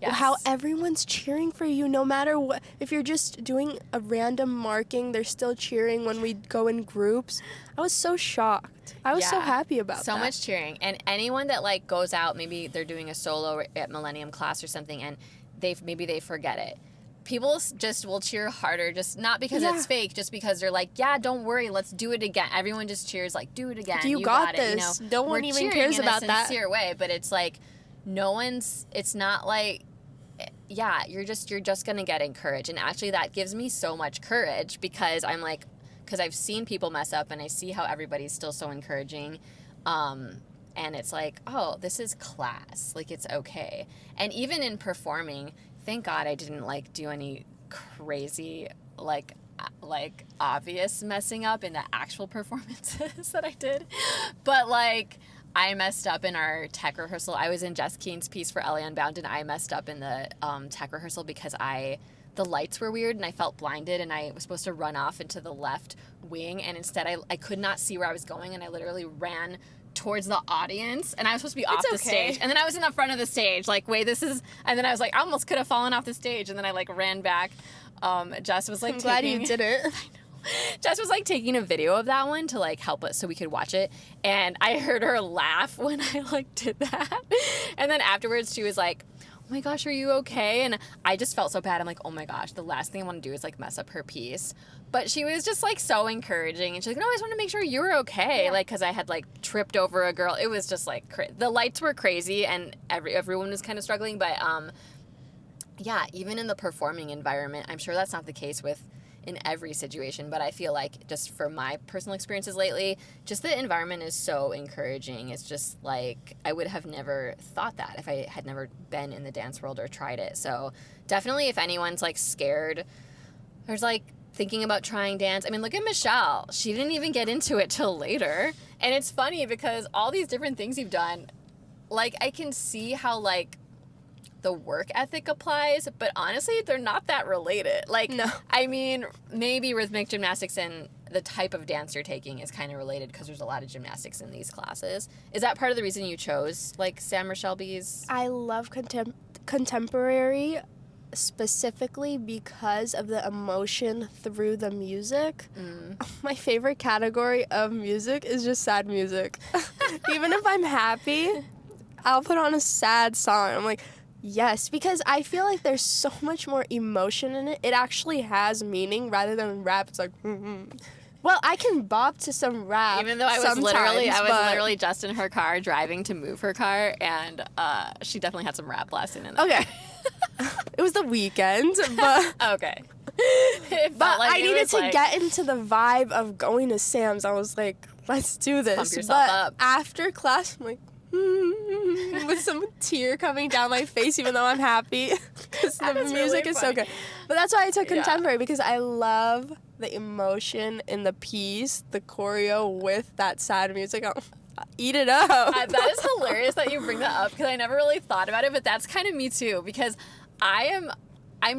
Yes. How everyone's cheering for you no matter what. If you're just doing a random marking, they're still cheering when we go in groups. I was so shocked. I was so Yeah. happy about that. So much cheering. And anyone that like goes out, maybe they're doing a solo at Millennium class or something, and they forget it. People just will cheer harder, just not because Yeah. it's fake, just because they're like, yeah, don't worry, let's do it again. Everyone just cheers like, do it again. You got it. this. You know, No one we're even cheering cares in about a that. sincere way, but it's like it's not like, yeah, you're just gonna get encouraged. And actually that gives me so much courage because I'm like, because I've seen people mess up and I see how everybody's still so encouraging. And it's like, oh, this is class. Like, it's okay. And even in performing, thank God I didn't like do any crazy like obvious messing up in the actual performances that I did. But like I messed up in our tech rehearsal. I was in Jess Keene's piece for LA Unbound, and I messed up in the tech rehearsal because the lights were weird and I felt blinded, and I was supposed to run off into the left wing, and instead I could not see where I was going, and I literally ran towards the audience, and I was supposed to be off the stage, and then I was in the front of the stage like, wait, and then I was like, I almost could have fallen off the stage, and then I like ran back. Jess was like, I'm glad you didn't. Jess was like taking a video of that one to like help us so we could watch it, and I heard her laugh when I like did that, and then afterwards she was like, oh my gosh, are you okay? And I just felt so bad. I'm like, oh my gosh, the last thing I want to do is like mess up her piece. But she was just like so encouraging, and she's like, no, I just want to make sure you're okay. Yeah. Like, because I had like tripped over a girl. It was just like the lights were crazy, and everyone was kind of struggling. But yeah, even in the performing environment, I'm sure that's not the case in every situation, but I feel like just for my personal experiences lately, just the environment is so encouraging. It's just like I would have never thought that if I had never been in the dance world or tried it. So definitely if anyone's like scared or like thinking about trying dance, I mean, look at Michelle. She didn't even get into it till later. And it's funny because all these different things you've done, like I can see how like the work ethic applies, but honestly, they're not that related. Like, No. I mean, maybe rhythmic gymnastics and the type of dance you're taking is kind of related because there's a lot of gymnastics in these classes. Is that part of the reason you chose, like, Sam Rochelle B's? I love contemporary specifically because of the emotion through the music. My favorite category of music is just sad music. Even if I'm happy, I'll put on a sad song. I'm like, yes, because I feel like there's so much more emotion in it. It actually has meaning rather than rap. It's like, Well, I can bop to some rap. Even though I was literally just in her car driving to move her car, and she definitely had some rap blasting in there. Okay. It was the weekend, but Okay. But I needed to get into the vibe of going to Sam's. I was like, let's do this. Pump yourself up. After class, I'm like, with some tear coming down my face, even though I'm happy because the music really is so funny. good. But that's why I took Yeah. contemporary, because I love the emotion in the piece, the choreo with that sad music. I'll eat it up. That is hilarious that you bring that up because I never really thought about it, but that's kind of me too because I'm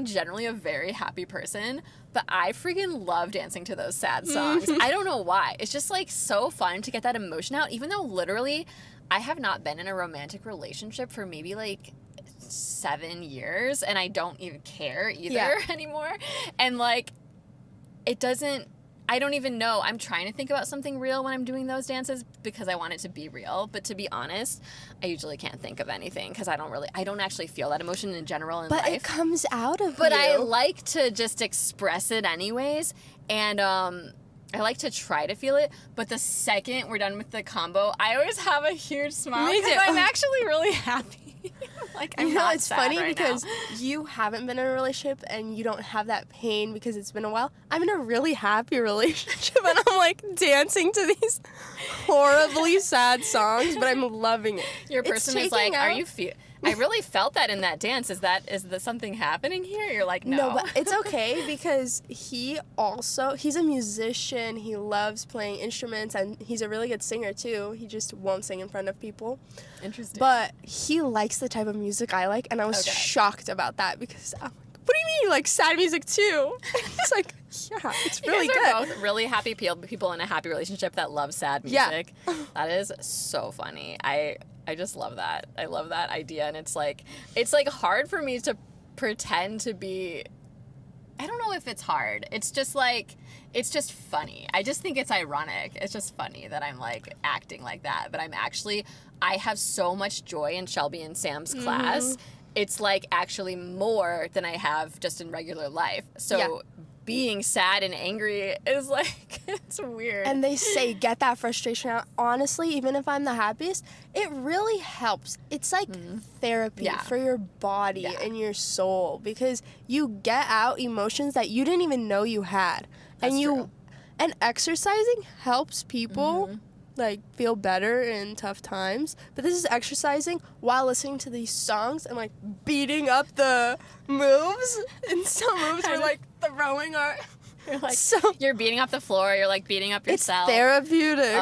generally a very happy person, but I freaking love dancing to those sad songs. I don't know why. It's just like so fun to get that emotion out, even though literally I have not been in a romantic relationship for maybe like 7 years, and I don't even care either anymore. And like, it doesn't, I don't even know. I'm trying to think about something real when I'm doing those dances because I want it to be real. But to be honest, I usually can't think of anything because I don't actually feel that emotion in general in life. But it comes out of But you. I like to just express it anyways. And I like to try to feel it. But the second we're done with the combo, I always have a huge smile Me because too. I'm actually really happy. Like, I'm not it's sad funny right because now. you haven't been in a relationship and you don't have that pain because it's been a while. I'm in a really happy relationship and I'm like dancing to these horribly sad songs, but I'm loving it. Your It's person is taking like, out- are you I really felt that in that dance. Is there something happening here? You're like, no. No, but it's okay because he's a musician. He loves playing instruments and he's a really good singer too. He just won't sing in front of people. Interesting. But he likes the type of music I like, and I was Okay. shocked about that because I'm like, what do you mean you like sad music too? He's like, yeah, it's really you good. guys are both really happy people in a happy relationship that love sad Yeah. music. That is so funny. I just love that. I love that idea, and it's like hard for me to pretend to be. I don't know if it's hard. It's just just funny. I just think it's ironic. It's just funny that I'm like acting like that, but I have so much joy in Shelby and Sam's class. It's like actually more than I have just in regular life. So Yeah. being sad and angry is like, it's weird. And they say, get that frustration out. Honestly, even if I'm the happiest, it really helps. It's like therapy Yeah. for your body Yeah. and your soul because you get out emotions that you didn't even know you had. That's true. And exercising helps people like feel better in tough times. But this is exercising while listening to these songs and like beating up the moves. And some moves are like throwing our You're like, so you're beating up the floor, you're like beating up it's yourself. therapeutic.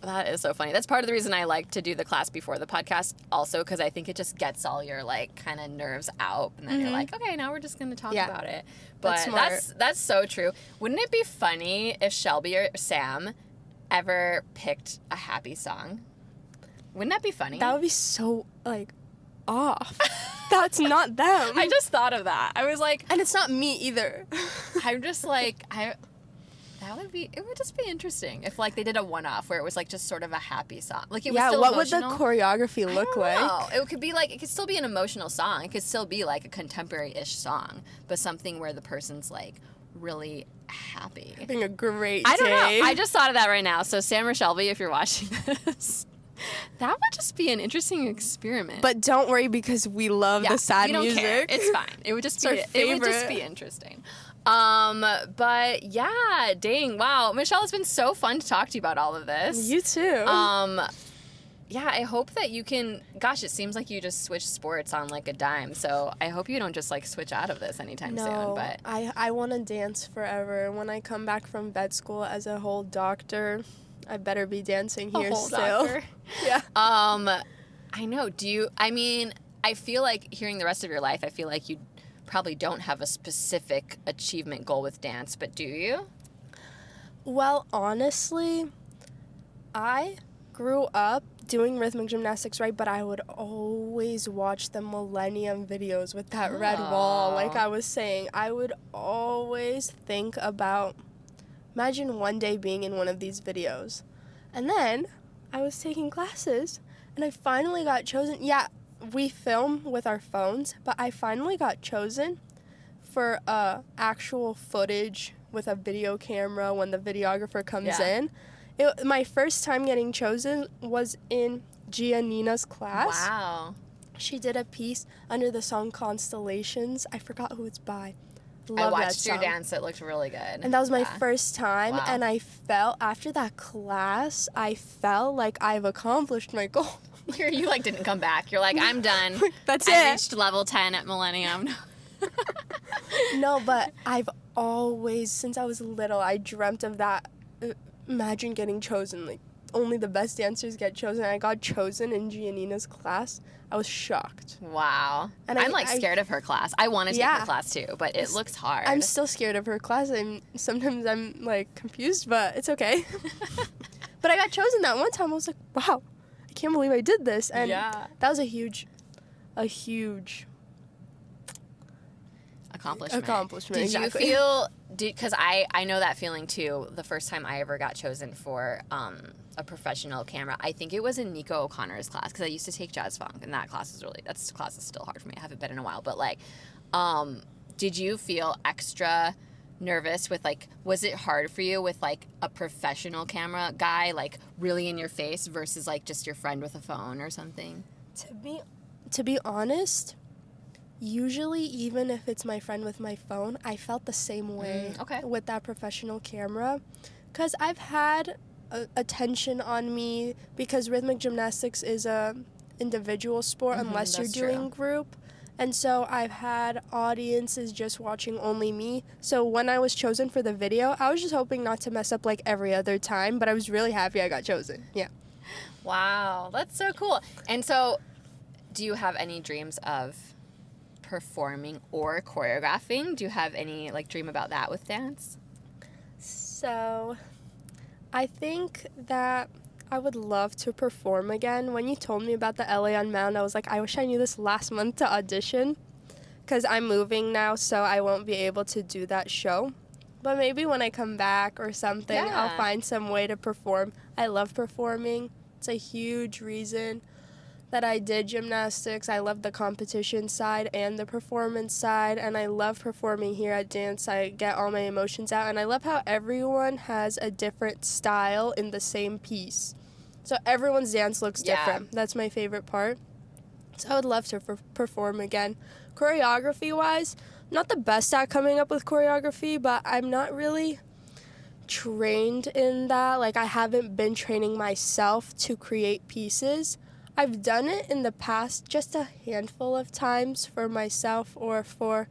That is so funny. That's part of the reason I like to do the class before the podcast also, because I think it just gets all your like kind of nerves out, and then you're like, okay, now we're just going to talk Yeah. about it. But That's smart. that's so true. Wouldn't it be funny if Shelby or Sam ever picked a happy song? Wouldn't that be funny? That would be so, like, off. That's not them. I just thought of that. I was like, and it's not me either. I'm just like, it would just be interesting if like they did a one-off where it was like just sort of a happy song. Like it was Yeah, still what emotional. would the choreography look like? No, it could be like, it could still be an emotional song. It could still be like a contemporary-ish song, but something where the person's like really happy. Having a great I don't know. day. I just thought of that right now. So Sam or Shelby, if you're watching this, that would just be an interesting experiment. But don't worry because we love the sad we don't music. care. It's fine. It would just It's be our it would just favorite. be interesting. But yeah, dang, wow. Michelle, it's been so fun to talk to you about all of this. You too. Yeah, I hope that you can, gosh, it seems like you just switched sports on like a dime. So I hope you don't just like switch out of this anytime soon. no, But I want to dance forever. When I come back from vet school as a whole doctor, I better be dancing here whole still. doctor. Yeah. I know. I feel like hearing the rest of your life, I feel like you probably don't have a specific achievement goal with dance, but do you? Well, honestly, I grew up doing rhythmic gymnastics, right? But I would always watch the Millennium videos with that red wall. Like I was saying, I would always think about, imagine one day being in one of these videos. And then I was taking classes and I finally got chosen. Yeah, we film with our phones, but I finally got chosen for actual footage with a video camera when the videographer comes in. My first time getting chosen was in Giannina's class. Wow. She did a piece under the song Constellations. I forgot who it's by. Love I that watched your song. dance. It looked really good. And that was my Yeah. first time. Wow. And I felt, after that class, I felt like I've accomplished my goal. You like didn't come back. You're like, I'm done. That's I it. reached level 10 at Millennium. No, but I've always, since I was little, I dreamt of that. Imagine getting chosen. Like, only the best dancers get chosen. I got chosen in Giannina's class. I was shocked. Wow. And I'm like scared of her class. I want to take her Yeah. class too, but it looks hard. I'm still scared of her class. Sometimes I'm like confused, but it's okay. But I got chosen that one time. I was like, wow, I can't believe I did this. And Yeah. that was a huge accomplishment. accomplishment. Did exactly. you feel because I know that feeling too. The first time I ever got chosen for a professional camera, I think it was in Nico O'Connor's class, because I used to take jazz funk, and that class is still hard for me. I haven't been in a while, but like, did you feel extra nervous with, like, was it hard for you with like a professional camera guy, like really in your face, versus like just your friend with a phone or something? To be honest, usually even if it's my friend with my phone, I felt the same way with that professional camera, because I've had attention on me, because rhythmic gymnastics is a individual sport unless you're doing group. And so I've had audiences just watching only me. So when I was chosen for the video, I was just hoping not to mess up like every other time, but I was really happy I got chosen. Yeah. Wow, that's so cool. And so do you have any dreams of performing or choreographing? Do you have any like dream about that with dance? So I think that I would love to perform again. When you told me about the LA Unbound, I was like, I wish I knew this last month to audition, because I'm moving now, so I won't be able to do that show. But maybe when I come back or something, I'll find some way to perform. I love performing. It's a huge reason that I did gymnastics. I love the competition side and the performance side, and I love performing here at dance. I get all my emotions out, and I love how everyone has a different style in the same piece. So everyone's dance looks different. That's my favorite part. So I would love to perform again. Choreography-wise, I'm not the best at coming up with choreography, but I'm not really trained in that. Like, I haven't been training myself to create pieces. I've done it in the past just a handful of times for myself, or for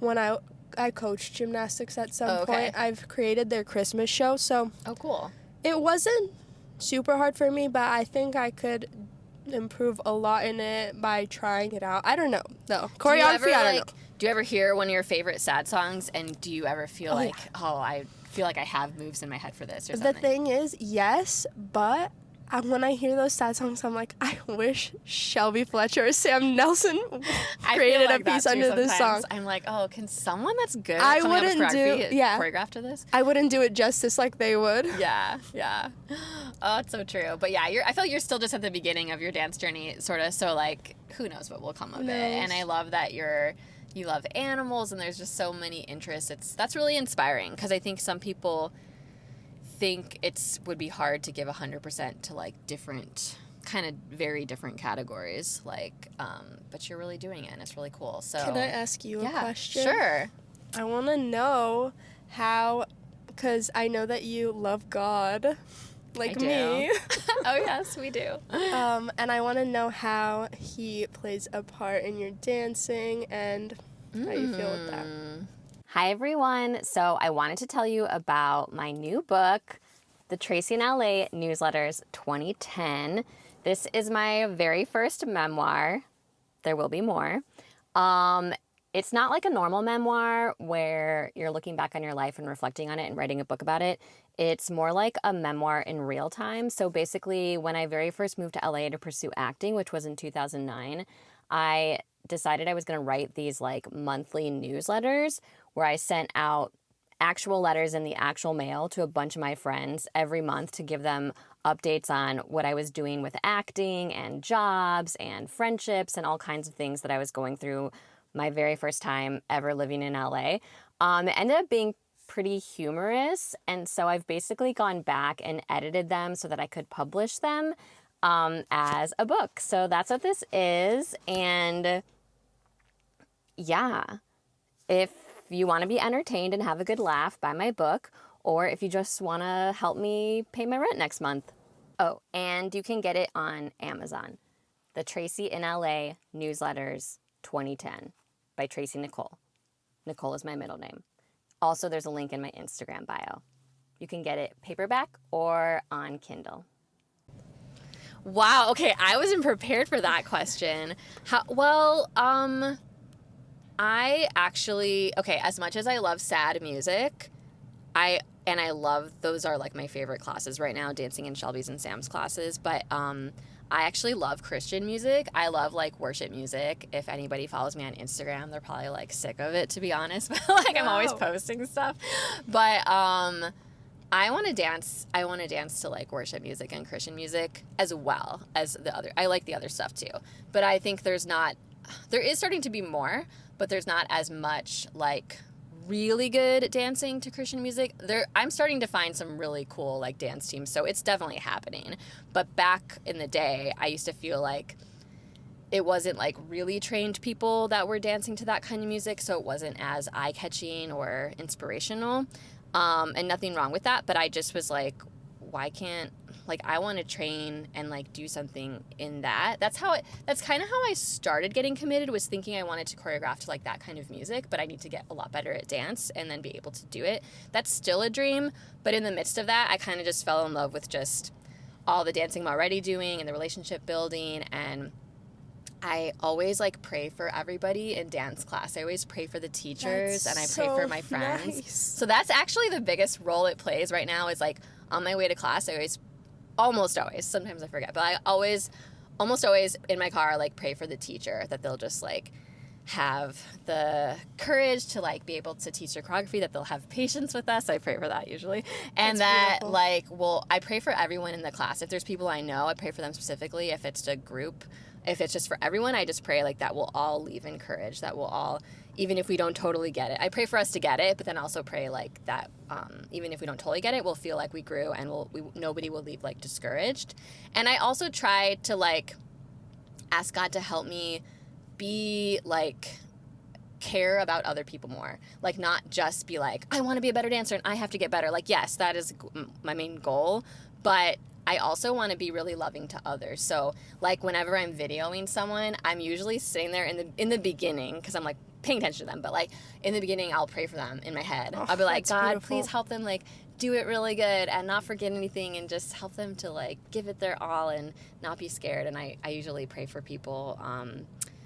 when I coached gymnastics at some point. I've created their Christmas show. So cool. It wasn't super hard for me, but I think I could improve a lot in it by trying it out. I don't know, though. Choreography, I don't know. Do you ever hear one of your favorite sad songs, and do you ever feel I feel like I have moves in my head for this or something? The thing is, yes, but when I hear those sad songs, I'm like, I wish Shelby Fletcher or Sam Nelson created a piece under this song. I'm like, oh, can someone that's good I coming wouldn't up with do choreograph to this? I wouldn't do it justice like they would. Yeah. Oh, it's so true. But yeah, I feel like you're still just at the beginning of your dance journey, sort of. So like, who knows what will come of it? And I love that you love animals, and there's just so many interests. That's really inspiring, because I think some people think would be hard to give 100% to like different, kind of very different categories, like but you're really doing it, and it's really cool. So can I ask you a question? Sure. I want to know how, because I know that you love God like me. Oh yes, we do. And I want to know how he plays a part in your dancing, and how you feel with that. Hi everyone. So I wanted to tell you about my new book, The Tracy in LA Newsletters 2010. This is my very first memoir. There will be more. It's not like a normal memoir where you're looking back on your life and reflecting on it and writing a book about it. It's more like a memoir in real time. So basically, when I very first moved to LA to pursue acting, which was in 2009, I decided I was going to write these like monthly newsletters where I sent out actual letters in the actual mail to a bunch of my friends every month to give them updates on what I was doing with acting and jobs and friendships and all kinds of things that I was going through my very first time ever living in LA. It ended up being pretty humorous, and so I've basically gone back and edited them so that I could publish them as a book. So that's what this is, and yeah, if you want to be entertained and have a good laugh, buy my book, or if you just want to help me pay my rent next month. Oh, and you can get it on Amazon. The Tracy in LA Newsletters 2010 by Tracy Nicole. Nicole is my middle name. Also, there's a link in my Instagram bio. You can get it paperback or on Kindle. Wow, okay, I wasn't prepared for that question. I actually, as much as I love sad music, I love, those are like my favorite classes right now, dancing in Shelby's and Sam's classes, but I actually love Christian music. I love like worship music. If anybody follows me on Instagram, they're probably like sick of it, to be honest. But like I'm always posting stuff. But I want to dance. I want to dance to like worship music and Christian music as well as the other. I like the other stuff too. But I think there is starting to be more, but there's not as much like really good dancing to Christian music. I'm starting to find some really cool like dance teams, so it's definitely happening. But back in the day, I used to feel like it wasn't like really trained people that were dancing to that kind of music, so it wasn't as eye-catching or inspirational. And nothing wrong with that, but I just was like, why can't, like, I want to train and like do something in that. That's kind of how I started getting committed, was thinking I wanted to choreograph to like that kind of music, but I need to get a lot better at dance and then be able to do it. That's still a dream, but in the midst of that, I kind of just fell in love with just all the dancing I'm already doing and the relationship building. And I always like pray for everybody in dance class. I always pray for the teachers, and I pray for my friends. Nice. So that's actually the biggest role it plays right now, is like on my way to class, almost always, sometimes I forget, but I almost always in my car, like pray for the teacher, that they'll just like have the courage to like be able to teach their choreography, that they'll have patience with us. I pray for that usually. And that's that beautiful. I pray for everyone in the class. If there's people I know, I pray for them specifically. If it's a group, if it's just for everyone, I just pray like that we'll all leave encouraged, that we'll all, even if we don't totally get it. I pray for us to get it, but then also pray like that even if we don't totally get it, we'll feel like we grew, and nobody will leave like discouraged. And I also try to like ask God to help me be like care about other people more, like not just be like, I want to be a better dancer and I have to get better. Like, yes, that is my main goal, but I also want to be really loving to others. So like whenever I'm videoing someone, I'm usually sitting there in the beginning, because I'm like paying attention to them, but like in the beginning I'll pray for them in my head. I'll be like, God, beautiful. please help them like do it really good and not forget anything, and just help them to like give it their all and not be scared. And I usually pray for people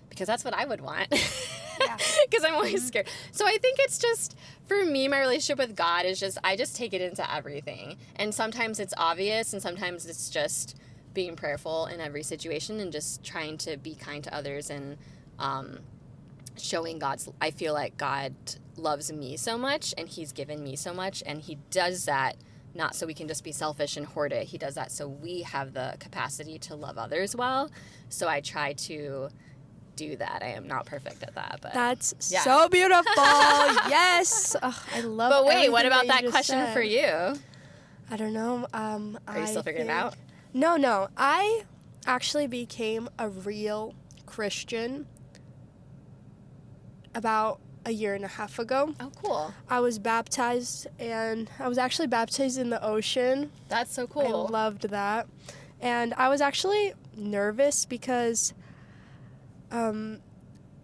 because that's what I would want. Because I'm always scared. So I think it's just, for me, my relationship with God is just, I just take it into everything. And sometimes it's obvious, and sometimes it's just being prayerful in every situation and just trying to be kind to others, and showing I feel like God loves me so much, and he's given me so much, and he does that not so we can just be selfish and hoard it. He does that so we have the capacity to love others well. So I try to do that. I am not perfect at that, but that's so beautiful. Yes. I love. But wait, what about that that question said. for you? I don't know. Are you still figuring it out? No. I actually became a real Christian about a year and a half ago. Oh, cool. I was baptized, and I was actually baptized in the ocean. That's so cool. I loved that. And I was actually nervous because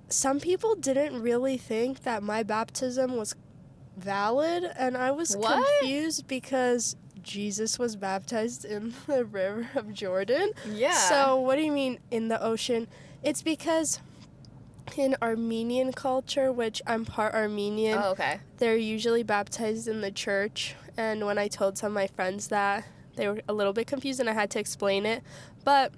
some people didn't really think that my baptism was valid, and I was confused because Jesus was baptized in the river of Jordan. Yeah. So what do you mean in the ocean? It's because in Armenian culture, which I'm part Armenian, they're usually baptized in the church. And when I told some of my friends that, they were a little bit confused, and I had to explain it. But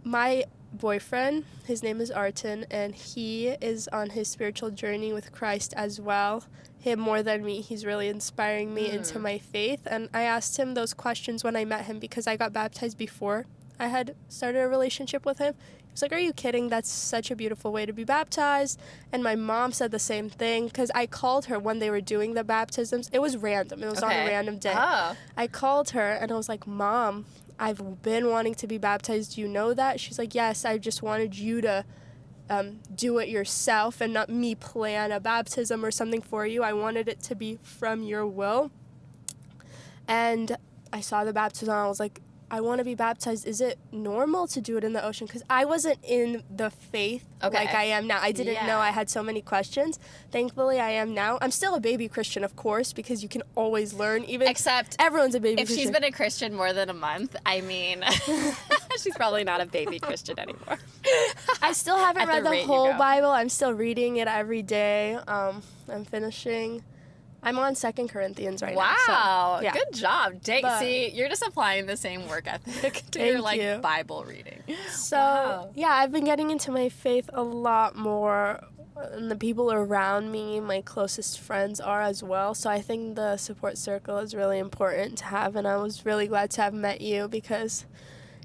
my boyfriend, his name is Artin, and he is on his spiritual journey with Christ as well. Him more than me. He's really inspiring me into my faith. And I asked him those questions when I met him, because I got baptized before I had started a relationship with him. He was like, are you kidding? That's such a beautiful way to be baptized. And my mom said the same thing, because I called her when they were doing the baptisms. It was random. It was on a random day. Oh. I called her, and I was like, Mom, I've been wanting to be baptized. Do you know that? She's like, yes, I just wanted you to do it yourself and not me plan a baptism or something for you. I wanted it to be from your will. And I saw the baptism, and I was like, I want to be baptized. Is it normal to do it in the ocean? Because I wasn't in the faith like I am now. I didn't know. I had so many questions. Thankfully, I am now. I'm still a baby Christian, of course, because you can always learn. Except everyone's a baby Christian. If she's been a Christian more than a month, I mean, she's probably not a baby Christian anymore. I still haven't read the whole Bible. I'm still reading it every day. I'm finishing. I'm on 2 Corinthians right wow. now. So, yeah. Good job. But- See, you're just applying the same work ethic to your, Thank you. Bible reading. So, Wow. yeah, I've been getting into my faith a lot more, and the people around me, my closest friends, are as well. So I think the support circle is really important to have, and I was really glad to have met you because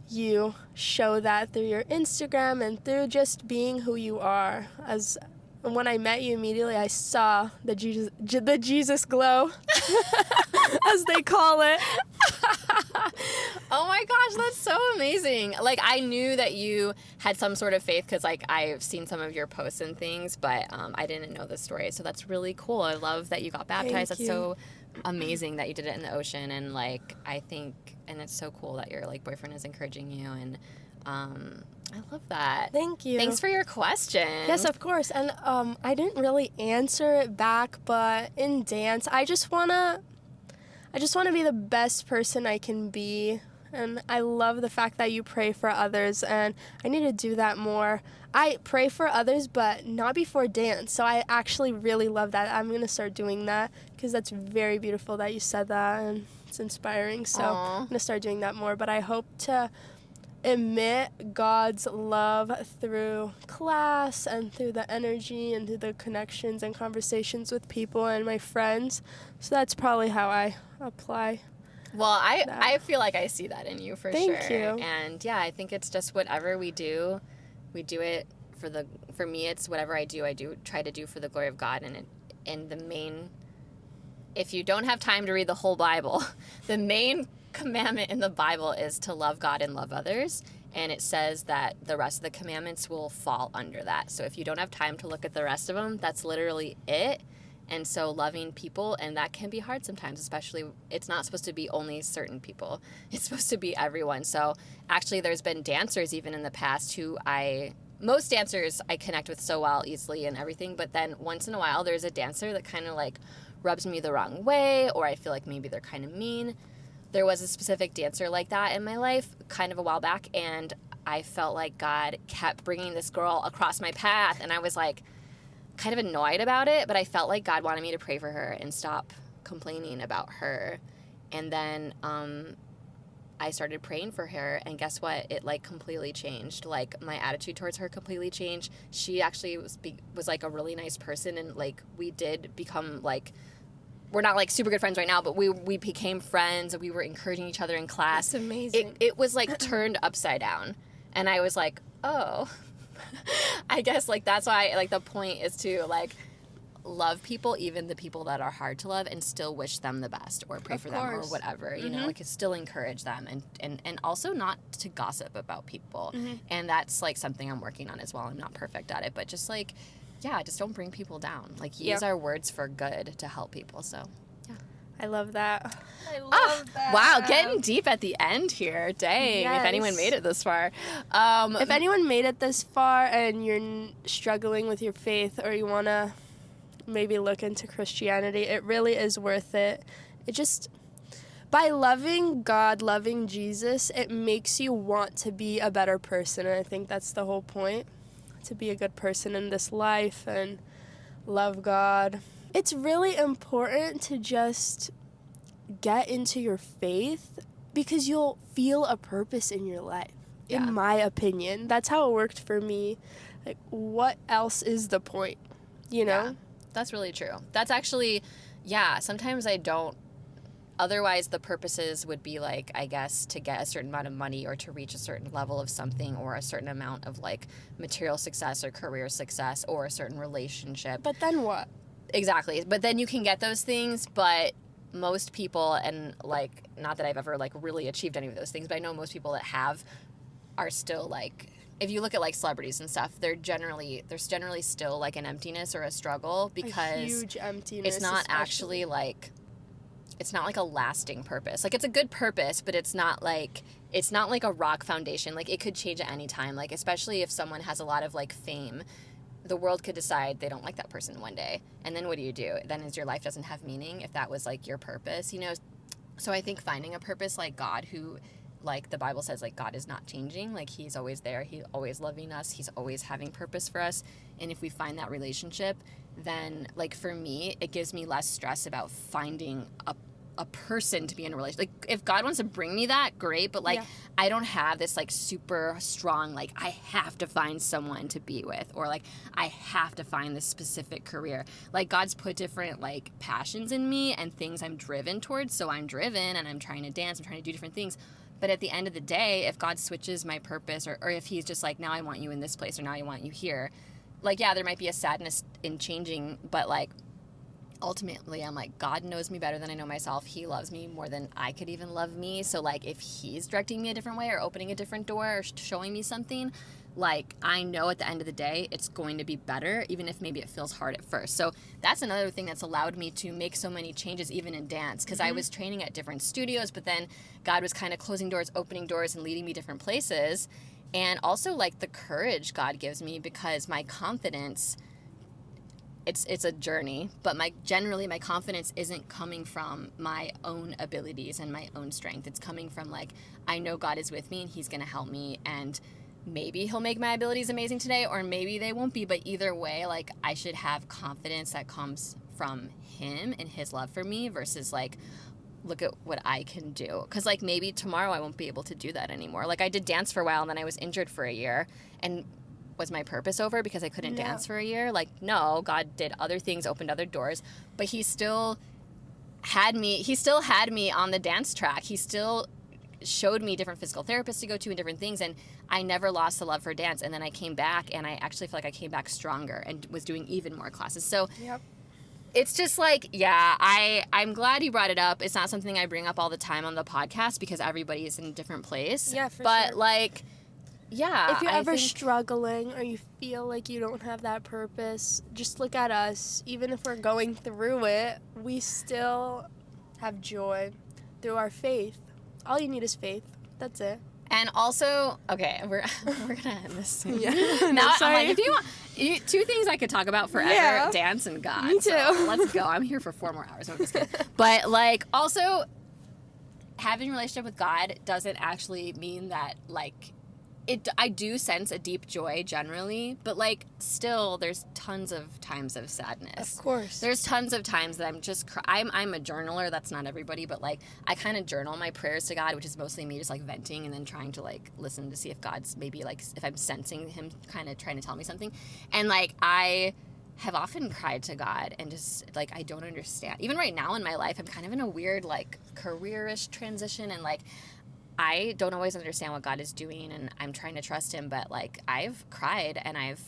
you show that through your Instagram and through just being who you are. As when I met you immediately, I saw the Jesus glow, as they call it. Oh my gosh, that's so amazing. Like, I knew that you had some sort of faith because, like, I've seen some of your posts and things, but I didn't know the story. So that's really cool. I love that you got baptized. Thank That's you. so amazing that you did it in the ocean. And, like, I think, and it's so cool that your, like, boyfriend is encouraging you. And I love that. Thank you. Thanks for your question. Yes, of course. And I didn't really answer it back, but in dance, I just wanna be the best person I can be. And I love the fact that you pray for others, and I need to do that more. I pray for others, but not before dance. So I actually really love that. I'm going to start doing that because that's very beautiful that you said that, and it's inspiring. So Aw. I'm going to start doing that more. But I hope to emit God's love through class and through the energy and through the connections and conversations with people and my friends. So that's probably how I apply. Well, I feel like I see that in you for Thank sure. you. And yeah, I think it's just whatever we do it for me, it's whatever I do try to do for the glory of God. And the main, if you don't have time to read the whole Bible, the main commandment in the Bible is to love God and love others. And it says that the rest of the commandments will fall under that. So if you don't have time to look at the rest of them, that's literally it. And so loving people, and that can be hard sometimes, especially it's not supposed to be only certain people. It's supposed to be everyone. So actually there's been dancers even in the past who most dancers I connect with so well easily and everything, but then once in a while there's a dancer that kind of like rubs me the wrong way, or I feel like maybe they're kind of mean. There was a specific dancer like that in my life kind of a while back, and I felt like God kept bringing this girl across my path, and I was like, kind of annoyed about it, but I felt like God wanted me to pray for her and stop complaining about her. And then I started praying for her, and guess what? It like completely changed. Like my attitude towards her completely changed. She actually was like a really nice person, and like we did become like, we're not like super good friends right now, but we became friends, and we were encouraging each other in class. That's amazing. It was like turned upside down, and I was like, oh. I guess like that's why like the point is to like love people, even the people that are hard to love, and still wish them the best or pray Of for them or course. whatever, you know, like still encourage them, and also not to gossip about people. Mm-hmm. And that's like something I'm working on as well. I'm not perfect at it, but just like, yeah, just don't bring people down. Like use our words for good to help people. So I love that. I love that. wow, getting deep at the end here. Dang, if anyone Yes. made it this far. If anyone made it this far and you're struggling with your faith, or you want to maybe look into Christianity, it really is worth it. It just, by loving God, loving Jesus, it makes you want to be a better person. And I think that's the whole point, to be a good person in this life and love God. It's really important to just get into your faith because you'll feel a purpose in your life, Yeah. in my opinion. That's how it worked for me. Like, what else is the point, you know? Yeah, that's really true. That's actually, yeah, sometimes I don't. Otherwise, the purposes would be like, I guess, to get a certain amount of money or to reach a certain level of something or a certain amount of like material success or career success or a certain relationship. But then what? Exactly. But then you can get those things, but most people, and like, not that I've ever like really achieved any of those things, but I know most people that have are still like, if you look at like celebrities and stuff, there's generally still like an emptiness or a struggle because A huge emptiness. it's not especially. actually like, it's not like a lasting purpose. Like it's a good purpose, but it's not like a rock foundation. Like it could change at any time. Like especially if someone has a lot of like fame, the world could decide they don't like that person one day. And then what do? Then is your life doesn't have meaning if that was like your purpose, you know? So I think finding a purpose like God who like the Bible says, like God is not changing. Like he's always there. He's always loving us. He's always having purpose for us. And if we find that relationship, then like for me, it gives me less stress about finding a person to be in a relationship. Like if God wants to bring me that, great, but like I don't have this like super strong like I have to find someone to be with, or like I have to find this specific career. Like God's put different like passions in me and things I'm driven towards, so I'm driven and I'm trying to dance, I'm trying to do different things. But at the end of the day, if God switches my purpose, or if he's just like, now I want you in this place, or now I want you here, like yeah, there might be a sadness in changing, but like ultimately I'm like, God knows me better than I know myself. He loves me more than I could even love me. So like if he's directing me a different way or opening a different door or showing me something, like I know at the end of the day it's going to be better, even if maybe it feels hard at first. So that's another thing that's allowed me to make so many changes even in dance, because I was training at different studios, but then God was kind of closing doors, opening doors, and leading me different places. And also like the courage God gives me, because my confidence, it's a journey, but generally my confidence isn't coming from my own abilities and my own strength. It's coming from like, I know God is with me and he's going to help me, and maybe he'll make my abilities amazing today, or maybe they won't be, but either way, like I should have confidence that comes from him and his love for me versus like, look at what I can do. Because like maybe tomorrow I won't be able to do that anymore. Like I did dance for a while and then I was injured for a year, and was my purpose over because I couldn't dance for a year? Like, no, God did other things, opened other doors, but he still had me on the dance track. He still showed me different physical therapists to go to and different things, and I never lost the love for dance. And then I came back, and I actually feel like I came back stronger and was doing even more classes. So it's just like, yeah, I'm glad you brought it up. It's not something I bring up all the time on the podcast because everybody is in a different place. Yeah, for but sure. like, yeah. If you're ever struggling or you feel like you don't have that purpose, just look at us. Even if we're going through it, we still have joy through our faith. All you need is faith. That's it. And also, okay, we're gonna end this soon. Yeah. Now sorry. I'm like, if you want, two things I could talk about forever: dance and God. Me too. So let's go. I'm here for 4 more hours. No, I'm just kidding. But like, also, having a relationship with God doesn't actually mean that like. I do sense a deep joy generally, but like still there's tons of times of sadness. Of course. There's tons of times that I'm just I'm a journaler. That's not everybody, but like I kind of journal my prayers to God, which is mostly me just like venting and then trying to like listen to see if God's maybe like if I'm sensing him kind of trying to tell me something. And like I have often cried to God and just like I don't understand. Even right now in my life, I'm kind of in a weird like career-ish transition, and like I don't always understand what God is doing, and I'm trying to trust him, but like I've cried and I've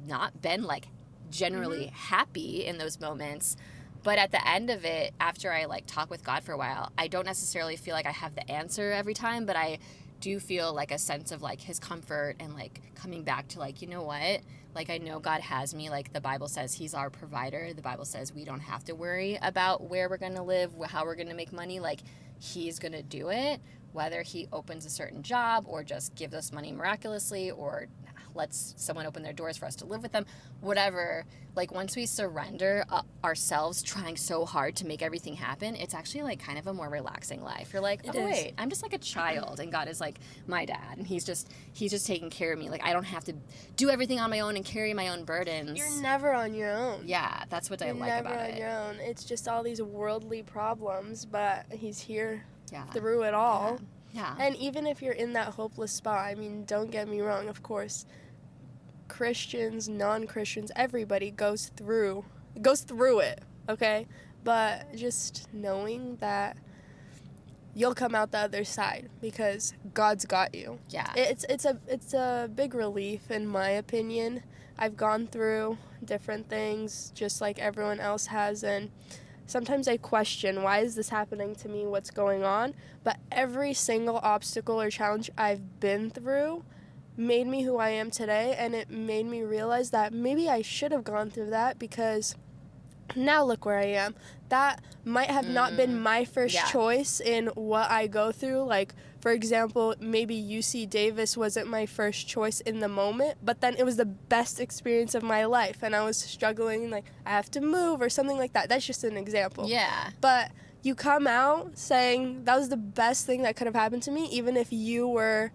not been like generally happy in those moments. But at the end of it, after I like talk with God for a while, I don't necessarily feel like I have the answer every time, but I do feel like a sense of like his comfort and like coming back to like, you know what? Like I know God has me. Like the Bible says he's our provider. The Bible says we don't have to worry about where we're going to live, how we're going to make money. Like he's going to do it. Whether he opens a certain job or just gives us money miraculously or lets someone open their doors for us to live with them, whatever, like once we surrender ourselves trying so hard to make everything happen, it's actually like kind of a more relaxing life. You're like, wait, I'm just like a child and God is like my dad and he's just taking care of me. Like I don't have to do everything on my own and carry my own burdens. You're never on your own. Yeah, that's what I like about it. You're never on your own. It's just all these worldly problems, but he's here through it all. Yeah. And even if you're in that hopeless spot, I mean, don't get me wrong, of course, Christians, non-Christians, everybody goes through it, okay? But just knowing that you'll come out the other side because God's got you. Yeah. It's a big relief in my opinion. I've gone through different things just like everyone else has, and sometimes I question, why is this happening to me? What's going on? But every single obstacle or challenge I've been through made me who I am today, and it made me realize that maybe I should have gone through that because now look where I am. That might have not been my first choice in what I go through. Like, for example, maybe UC Davis wasn't my first choice in the moment, but then it was the best experience of my life, and I was struggling, like, I have to move or something like that. That's just an example. Yeah. But you come out saying that was the best thing that could have happened to me, even if you were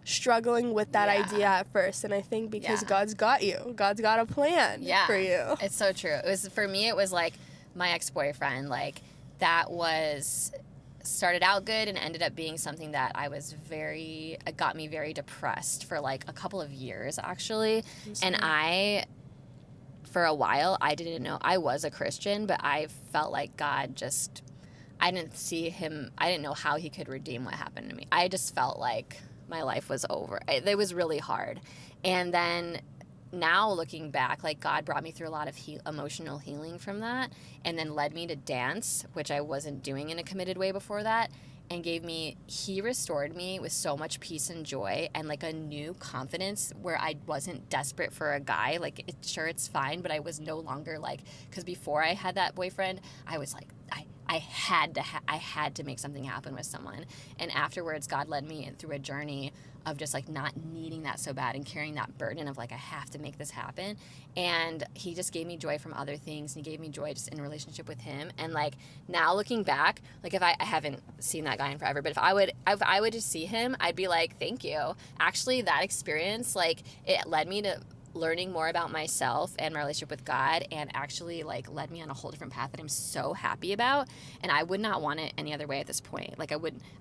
struggling with that idea at first. And I think because God's got you. God's got a plan for you. It's so true. It was, for me, it was like my ex-boyfriend, like that was started out good and ended up being something that it got me very depressed for like a couple of years actually. And for a while, I didn't know, I was a Christian, but I felt like God just, I didn't know how he could redeem what happened to me. I just felt like my life was over. It was really hard. And then now looking back, like God brought me through a lot of emotional healing from that, and then led me to dance, which I wasn't doing in a committed way before that, and he restored me with so much peace and joy and like a new confidence where I wasn't desperate for a guy. Like, it's fine, but I was no longer like, because before I had that boyfriend, I was like, I had to make something happen with someone. And afterwards, God led me through a journey of just like not needing that so bad and carrying that burden of like, I have to make this happen. And he just gave me joy from other things, and he gave me joy just in a relationship with him. And like now looking back, like if I haven't seen that guy in forever, but if I would just see him, I'd be like, thank you. Actually, that experience, like it led me to learning more about myself and my relationship with God, and actually like led me on a whole different path that I'm so happy about. And I would not want it any other way at this point. Like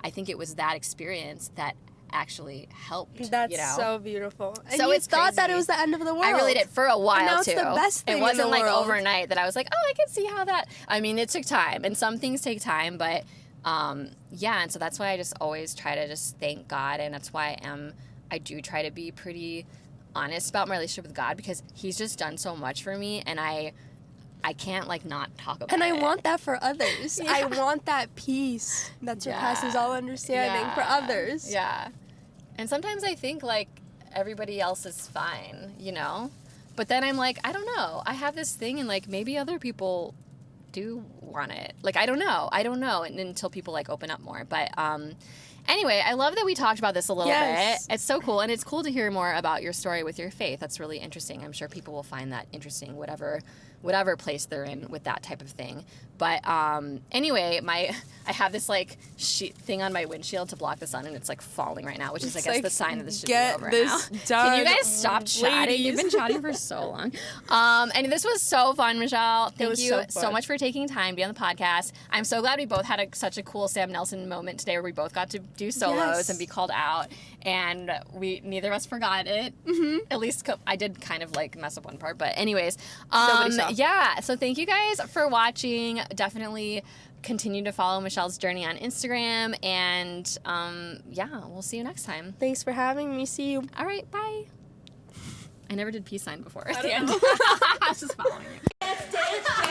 I think it was that experience that actually helped. That's so beautiful. And so you thought that it was the end of the world. I really did for a while and now too. It's the best thing it wasn't in the like world. overnight that I was like, oh, I can see how that. I mean, it took time, and some things take time, but and so that's why I just always try to just thank God, and that's why I do try to be pretty honest about my relationship with God, because he's just done so much for me, and I can't like not talk about it. And I want that for others. I want that peace that surpasses all understanding for others. Yeah. And sometimes I think like everybody else is fine, But then I'm like, I don't know. I have this thing, and like maybe other people do want it. Like I don't know. And until people like open up more. But anyway, I love that we talked about this a little bit. It's so cool, and it's cool to hear more about your story with your faith. That's really interesting. I'm sure people will find that interesting, whatever place they're in with that type of thing. But anyway, I have this like sheet thing on my windshield to block the sun, and it's like falling right now, which is I guess the sign that this should be over now. Can you guys stop chatting? You've been chatting for so long. And this was so fun, Michelle. Thank you so much for taking time to be on the podcast. I'm so glad we both had such a cool Sam Nelson moment today, where we both got to do solos and be called out, and neither of us forgot it. Mm-hmm. At least I did kind of like mess up one part, but anyways, yeah. So thank you guys for watching. Definitely continue to follow Michelle's journey on Instagram, and we'll see you next time. Thanks for having me. See you. All right, bye. I never did peace sign before at the end. I was just following you.